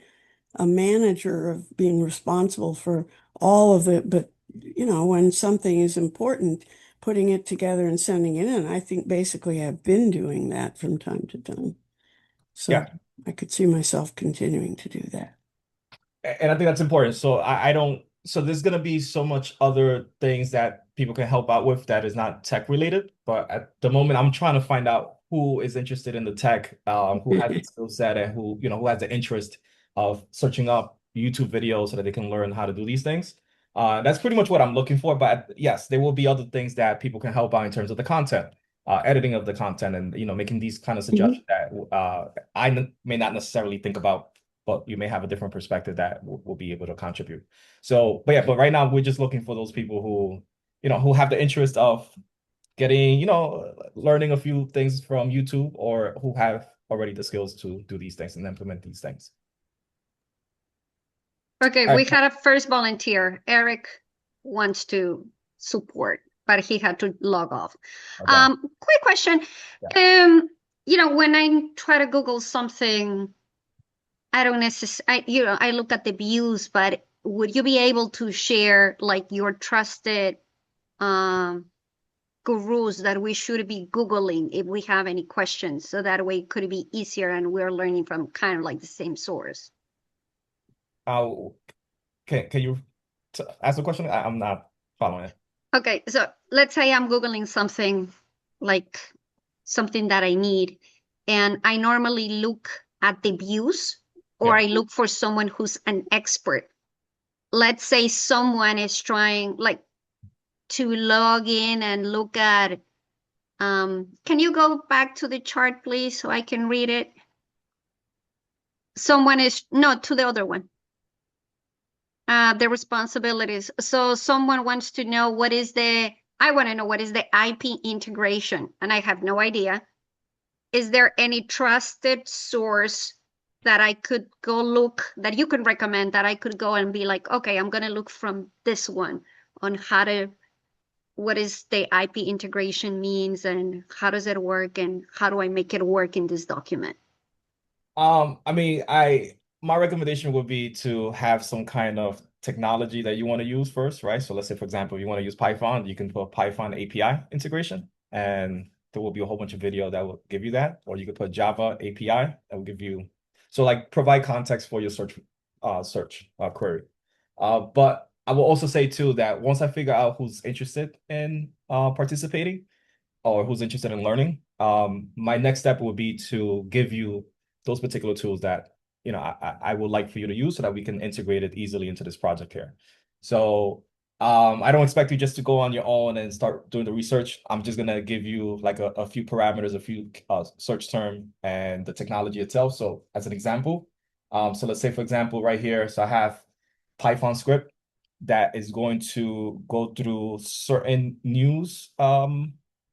manager of being responsible for all of it, but when something is important, putting it together and sending it in. I think basically I've been doing that from time to time. So Yeah. I could see myself continuing to do that. And I think that's important. So so there's going to be so much other things that people can help out with that is not tech related. But at the moment, I'm trying to find out who is interested in the tech, who has the skill set, and who has the interest of searching up YouTube videos so that they can learn how to do these things. That's pretty much what I'm looking for. But yes, there will be other things that people can help out in terms of the content, editing of the content, and making these kind of suggestions that I may not necessarily think about, but you may have a different perspective that will be able to contribute. So, but right now we're just looking for those people who have the interest of getting, learning a few things from YouTube, or who have already the skills to do these things and implement these things. Okay, we had a first volunteer. Eric wants to support, but he had to log off. Okay. Quick question. Yeah. When I try to Google something, I don't necessarily, I look at the views, but would you be able to share like your trusted gurus that we should be Googling if we have any questions, so that way it could be easier and we're learning from kind of like the same source? Can you ask the question? I'm not following it. Okay, so let's say I'm Googling something like something that I need, and I normally look at the views, or Yeah. I look for someone who's an expert. Let's say someone is trying like to log in and look at, can you go back to the chart, please, so I can read it? Someone is, no, to the other one. The responsibilities. So someone wants to know I want to know what is the IP integration, and I have no idea. Is there any trusted source that I could go look, that you can recommend, that I could go and be like, okay, I'm going to look from this one on what is the IP integration means and how does it work and how do I make it work in this document? I mean, my recommendation would be to have some kind of technology that you want to use first, right? So let's say, for example, you want to use Python, you can put Python API integration, and there will be a whole bunch of video that will give you that. Or you could put Java API that will give you, so like provide context for your search query. But I will also say too that once I figure out who's interested in participating or who's interested in learning, my next step would be to give you those particular tools that I would like for you to use so that we can integrate it easily into this project here. So I don't expect you just to go on your own and start doing the research. I'm just gonna give you like a few parameters, a few search term and the technology itself. So as an example, so let's say for example right here, so I have Python script that is going to go through certain news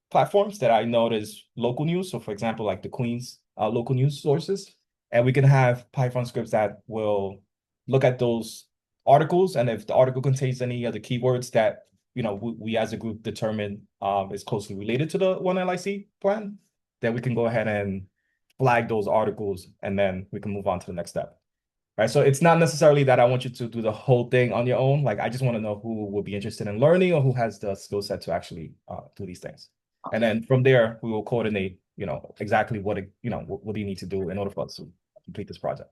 platforms that I know is local news. So for example, like the Queen's local news sources. And we can have Python scripts that will look at those articles. And if the article contains any other keywords that we as a group determine is closely related to the One LIC plan, then we can go ahead and flag those articles and then we can move on to the next step. Right. So it's not necessarily that I want you to do the whole thing on your own. Like I just want to know who will be interested in learning or who has the skill set to actually do these things. And then from there, we will coordinate, exactly what do you need to do in order for us to complete this project.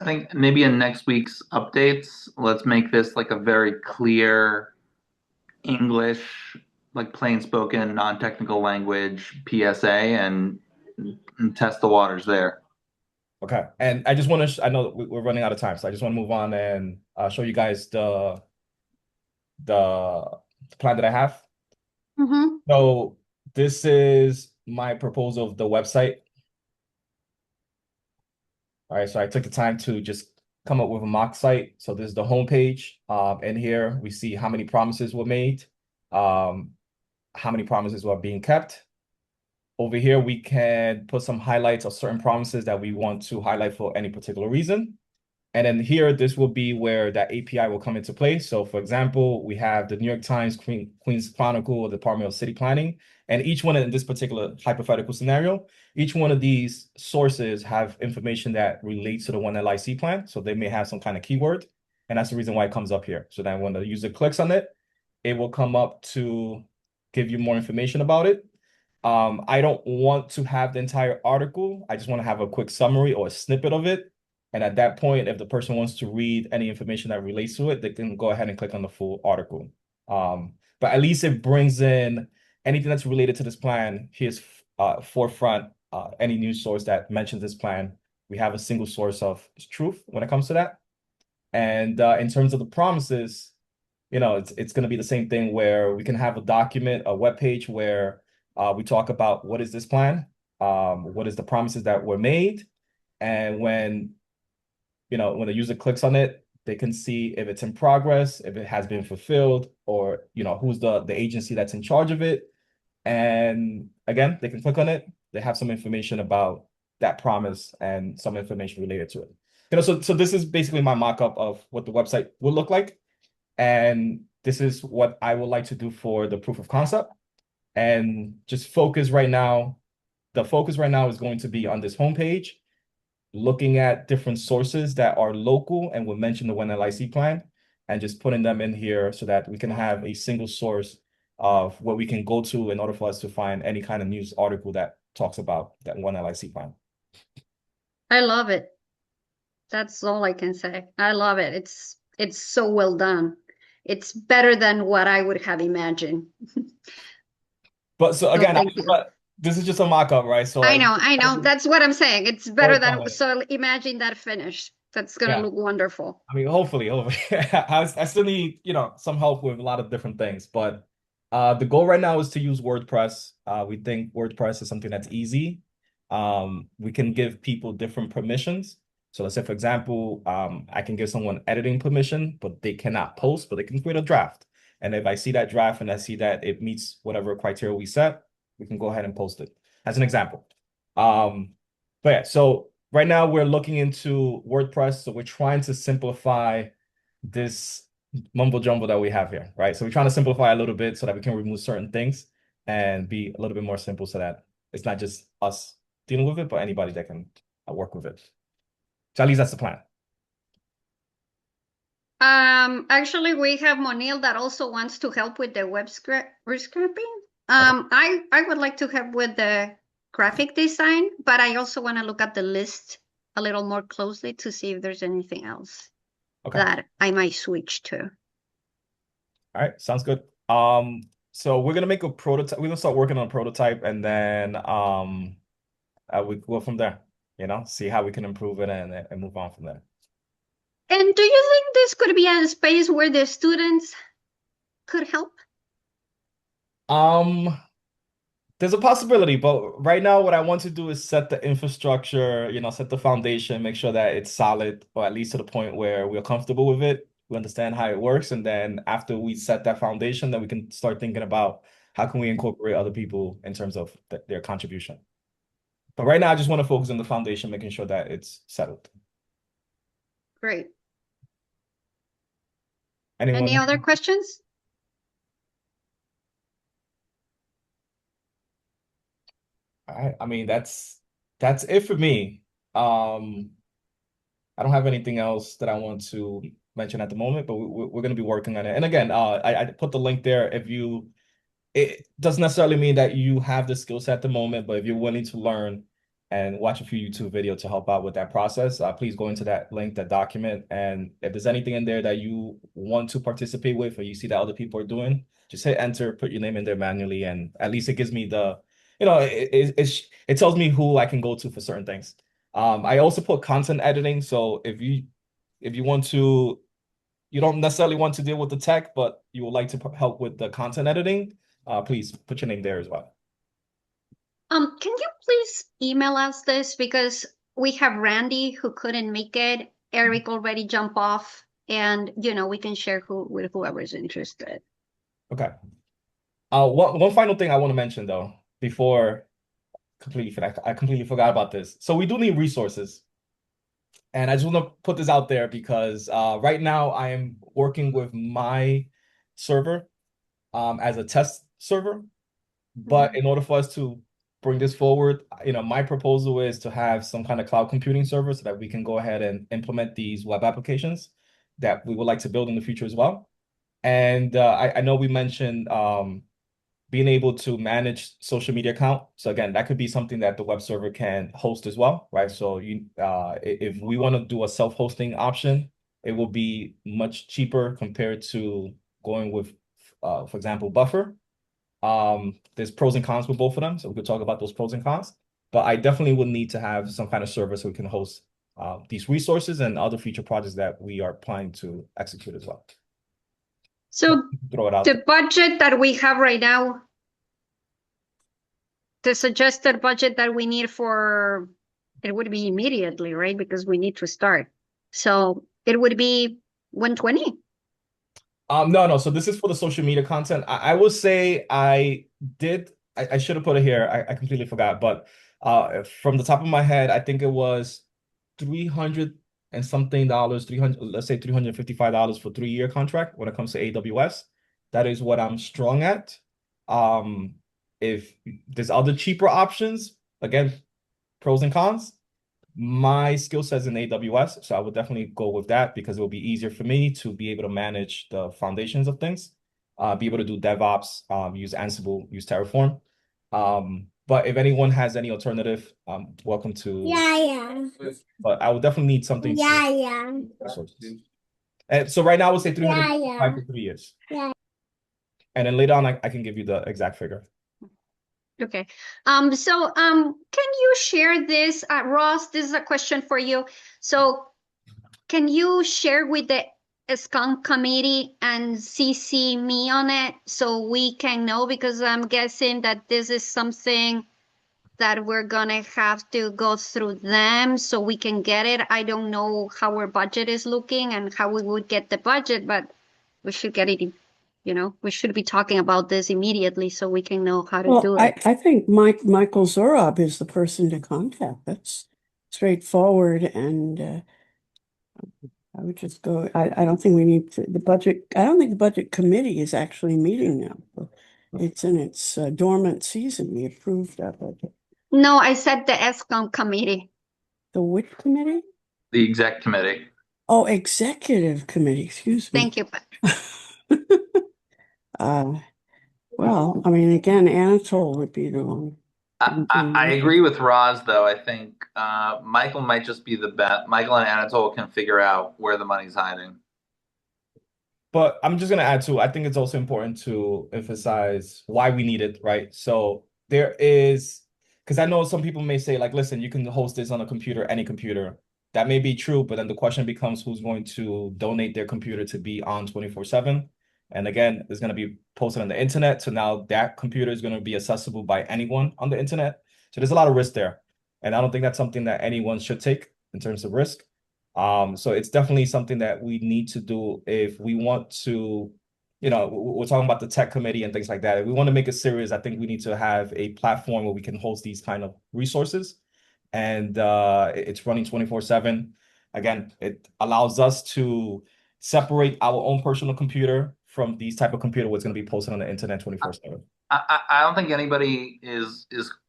I think maybe in next week's updates, let's make this like a very clear English, like plain spoken, non-technical language PSA and test the waters there. Okay. And I just want to, I know we're running out of time, so I just want to move on and show you guys the plan that I have. Mm-hmm. So this is my proposal of the website. All right, so I took the time to just come up with a mock site. So this is the homepage. And here we see how many promises were made, how many promises were being kept. Over here, we can put some highlights of certain promises that we want to highlight for any particular reason. And then here, this will be where that API will come into play. So for example, we have the New York Times, Queens Chronicle, Department of City Planning, and each one in this particular hypothetical scenario, each one of these sources have information that relates to the One LIC plan. So they may have some kind of keyword, and that's the reason why it comes up here. So then when the user clicks on it, it will come up to give you more information about it. I don't want to have the entire article. I just want to have a quick summary or a snippet of it. And at that point, if the person wants to read any information that relates to it, they can go ahead and click on the full article. But at least it brings in anything that's related to this plan. Here's forefront, any news source that mentions this plan. We have a single source of truth when it comes to that. And in terms of the promises, it's going to be the same thing where we can have a document, a web page where we talk about what is this plan, what is the promises that were made, and when the user clicks on it, they can see if it's in progress, if it has been fulfilled, or who's the agency that's in charge of it. And again, they can click on it. They have some information about that promise and some information related to it. So this is basically my mock-up of what the website will look like. And this is what I would like to do for the proof of concept. And just focus right now. The focus right now is going to be on this homepage, looking at different sources that are local and will mention the One LIC plan, and just putting them in here so that we can have a single source of where we can go to in order for us to find any kind of news article that talks about that one LIC plan. I love it. That's all I can say. I love it. It's so well done. It's better than what I would have imagined. But so again, thank you. but this is just a mock-up, right? So I know. That's what I'm saying. It's better Work on than, it. so imagine that finish. That's gonna Yeah. look wonderful. I mean, hopefully. I still need, some help with a lot of different things, but the goal right now is to use WordPress. We think WordPress is something that's easy. We can give people different permissions. So let's say, for example, I can give someone editing permission, but they cannot post, but they can create a draft. And if I see that draft and I see that it meets whatever criteria we set, we can go ahead and post it as an example. But yeah, so right now we're looking into WordPress. So we're trying to simplify this mumbo jumbo that we have here, right? So we're trying to simplify a little bit so that we can remove certain things and be a little bit more simple so that it's not just us dealing with it, but anybody that can work with it. So at least that's the plan. Actually, we have Monil that also wants to help with the web scraping. I would like to help with the graphic design, but I also want to look at the list a little more closely to see if there's anything else that I might switch to. All right, sounds good. So we're gonna make a prototype. We're gonna start working on a prototype, and then we go from there. See how we can improve it and move on from there. And do you think this could be a space where the students could help? There's a possibility, but right now what I want to do is set the infrastructure, set the foundation, make sure that it's solid, or at least to the point where we're comfortable with it. We understand how it works. And then after we set that foundation, then we can start thinking about how can we incorporate other people in terms of their contribution. But right now, I just want to focus on the foundation, making sure that it's settled. Great. Anyone? Any other questions? All right. I mean, that's it for me. I don't have anything else that I want to mention at the moment, but we're going to be working on it. And again, I put the link there. It doesn't necessarily mean that you have the skill set at the moment, but if you're willing to learn and watch a few YouTube videos to help out with that process, please go into that link, that document. And if there's anything in there that you want to participate with, or you see that other people are doing, just hit enter, put your name in there manually. And at least it gives me it tells me who I can go to for certain things. I also put content editing. So if you want to, you don't necessarily want to deal with the tech, but you would like to help with the content editing, please put your name there as well. Can you please email us this, because we have Randy who couldn't make it. Eric already jumped off, and we can share with whoever is interested. Okay. One final thing I want to mention though, before I completely forgot about this. So we do need resources. And I just want to put this out there because right now I am working with my server as a test server. But in order for us to bring this forward, my proposal is to have some kind of cloud computing server so that we can go ahead and implement these web applications that we would like to build in the future as well. And I know we mentioned being able to manage social media account. So again, that could be something that the web server can host as well, right? So if we want to do a self-hosting option, it will be much cheaper compared to going with, for example, Buffer. There's pros and cons with both of them, so we could talk about those pros and cons. But I definitely would need to have some kind of server so we can host these resources and other future projects that we are planning to execute as well. So throw it out the budget that we have right now, the suggested budget that we need it would be immediately, right? Because we need to start. So it would be 120. No. So this is for the social media content. I will say I should have put it here. I completely forgot. But from the top of my head, I think it was $300 and something, let's say $355 for 3-year contract when it comes to AWS. That is what I'm strong at. If there's other cheaper options, again, pros and cons. My skill set's in AWS, so I would definitely go with that because it will be easier for me to be able to manage the foundations of things. be able to do DevOps, use Ansible, use Terraform. But if anyone has any alternative, welcome to. Yeah. But I will definitely need something. Yeah. Resources. And so right now I would say 305 Yeah. for 3 years. Yeah. And then later on, I can give you the exact figure. Okay. Can you share this, Ross? This is a question for you. So, can you share with the SCOM committee and CC me on it so we can know? Because I'm guessing that this is something that we're gonna have to go through them so we can get it. I don't know how our budget is looking and how we would get the budget, but we should get it. We should be talking about this immediately so we can know how to do it. I think Michael Zorob is the person to contact. That's straightforward, and I would just go. I don't think we need the budget. I don't think the budget committee is actually meeting now. It's in its dormant season. We approved that budget. No, I said the ESCOM committee. The which committee? The exec committee. Oh, executive committee. Excuse me. Thank you. Well, I mean, again, Anatole would be the one. I agree with Roz, though. I think Michael might just be the best. Michael and Anatole can figure out where the money's hiding. But I'm just going to add to, I think it's also important to emphasize why we need it, right? So there is, because I know some people may say, like, listen, you can host this on a computer, any computer. That may be true, but then the question becomes who's going to donate their computer to be on 24/7. And again, it's going to be posted on the internet. So now that computer is going to be accessible by anyone on the internet. So there's a lot of risk there. And I don't think that's something that anyone should take in terms of risk. So it's definitely something that we need to do if we want to, we're talking about the tech committee and things like that. If we want to make it serious, I think we need to have a platform where we can host these kind of resources. And it's running 24/7. Again, it allows us to separate our own personal computer from these type of computer what's going to be posted on the internet 24/7. I don't think anybody is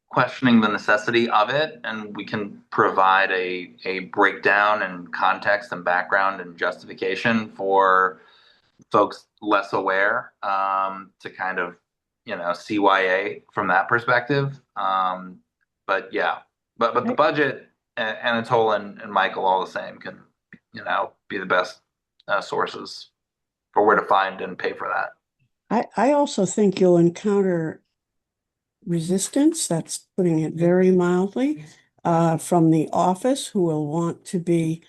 questioning the necessity of it, and we can provide a breakdown and context and background and justification for folks less aware to kind of CYA from that perspective. But yeah, but the budget, Anatole and Michael all the same can be the best sources for where to find and pay for that. I also think you'll encounter resistance, that's putting it very mildly, from the office who will want to be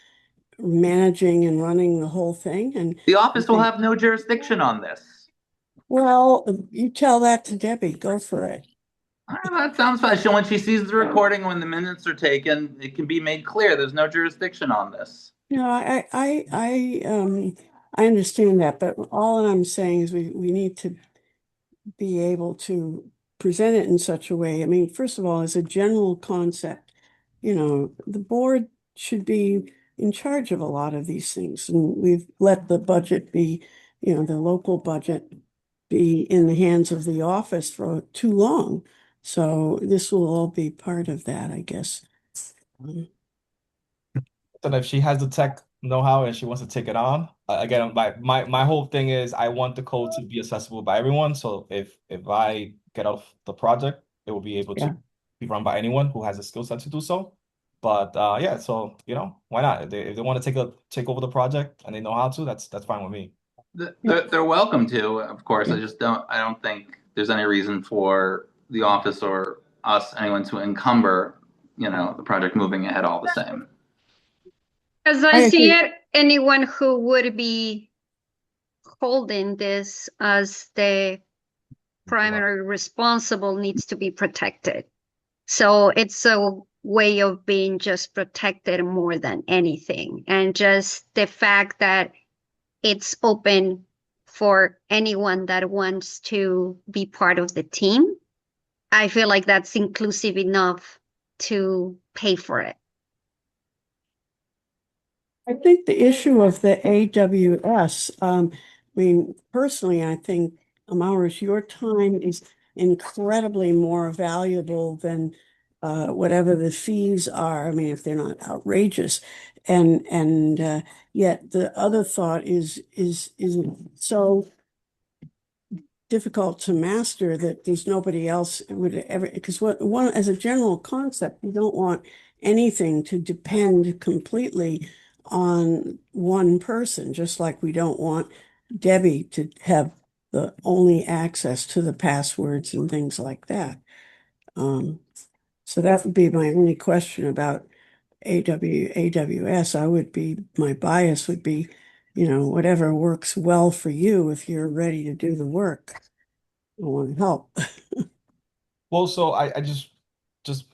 managing and running the whole thing. And the office will have no jurisdiction on this. Well, you tell that to Debbie. Go for it. That sounds fine. When she sees the recording, when the minutes are taken, it can be made clear there's no jurisdiction on this. I understand that, but all I'm saying is we need to be able to present it in such a way. I mean, first of all, as a general concept, the board should be in charge of a lot of these things, and we've let the budget be, the local budget be in the hands of the office for too long. So this will all be part of that, I guess. So if she has the tech know-how and she wants to take it on, again, my whole thing is I want the code to be accessible by everyone. So if I get off the project, it will be able to be run by anyone who has a skill set to do so. But yeah, so why not? If they want to take over the project and they know how to, that's fine with me. They're welcome to, of course. I don't think there's any reason for the office or us, anyone, to encumber, the project moving ahead all the same. As I see it, anyone who would be holding this as the primary responsible needs to be protected. So it's a way of being just protected more than anything. And just the fact that it's open for anyone that wants to be part of the team, I feel like that's inclusive enough to pay for it. I think the issue of the AWS, I mean, personally, I think, Amaris, your time is incredibly more valuable than whatever the fees are. I mean, if they're not outrageous. And yet the other thought is so difficult to master that there's nobody else would ever, because one as a general concept, you don't want anything to depend completely on one person, just like we don't want Debbie to have the only access to the passwords and things like that. So that would be my only question about AWS. My bias would be, whatever works well for you. If you're ready to do the work, I want to help. Well, so the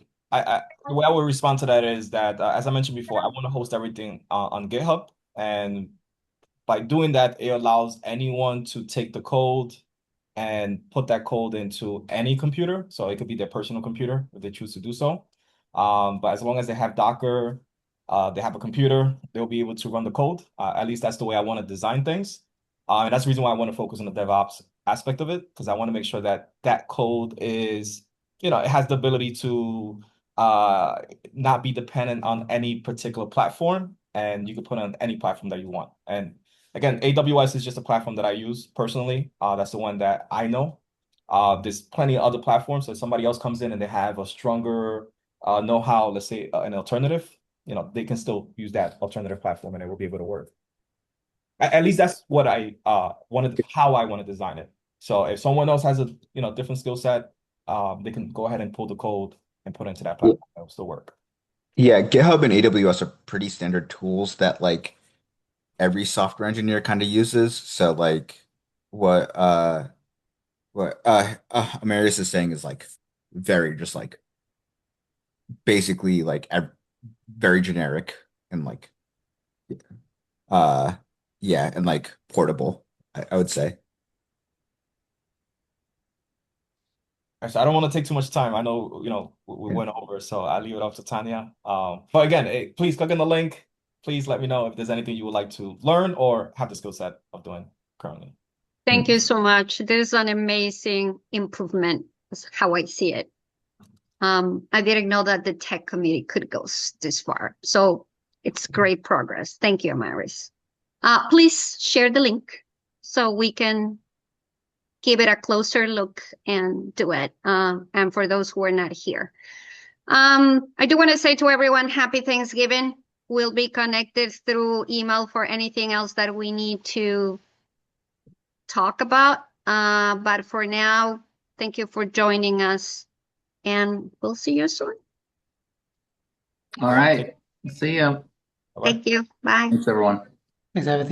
way I would respond to that is that, as I mentioned before, I want to host everything on GitHub. And by doing that, it allows anyone to take the code and put that code into any computer. So it could be their personal computer if they choose to do so. But as long as they have Docker, they have a computer, they'll be able to run the code. At least that's the way I want to design things. And that's the reason why I want to focus on the DevOps aspect of it, because I want to make sure that that code is, it has the ability to not be dependent on any particular platform, and you can put it on any platform that you want. And again, AWS is just a platform that I use personally. That's the one that I know. There's plenty of other platforms. So if somebody else comes in and they have a stronger know-how, let's say an alternative, they can still use that alternative platform and it will be able to work. At least that's what I how I want to design it. So if someone else has a different skill set, they can go ahead and pull the code and put it into that platform. It'll still work. Yeah, GitHub and AWS are pretty standard tools that like every software engineer kind of uses. So like what Amarius is saying is like very just like basically like very generic and like yeah, and like portable, I would say. So I don't want to take too much time. I know, we went over, so I'll leave it up to Tanya. But again, please click on the link. Please let me know if there's anything you would like to learn or have the skill set of doing currently. Thank you so much. There's an amazing improvement, is how I see it. I didn't know that the tech committee could go this far. So it's great progress. Thank you, Amaris. Please share the link so we can give it a closer look and do it. And for those who are not here. I do want to say to everyone, happy Thanksgiving. We'll be connected through email for anything else that we need to talk about. But for now, thank you for joining us and we'll see you soon. All right. See ya. Thank you. Bye. Thanks, everyone. Thanks, everything.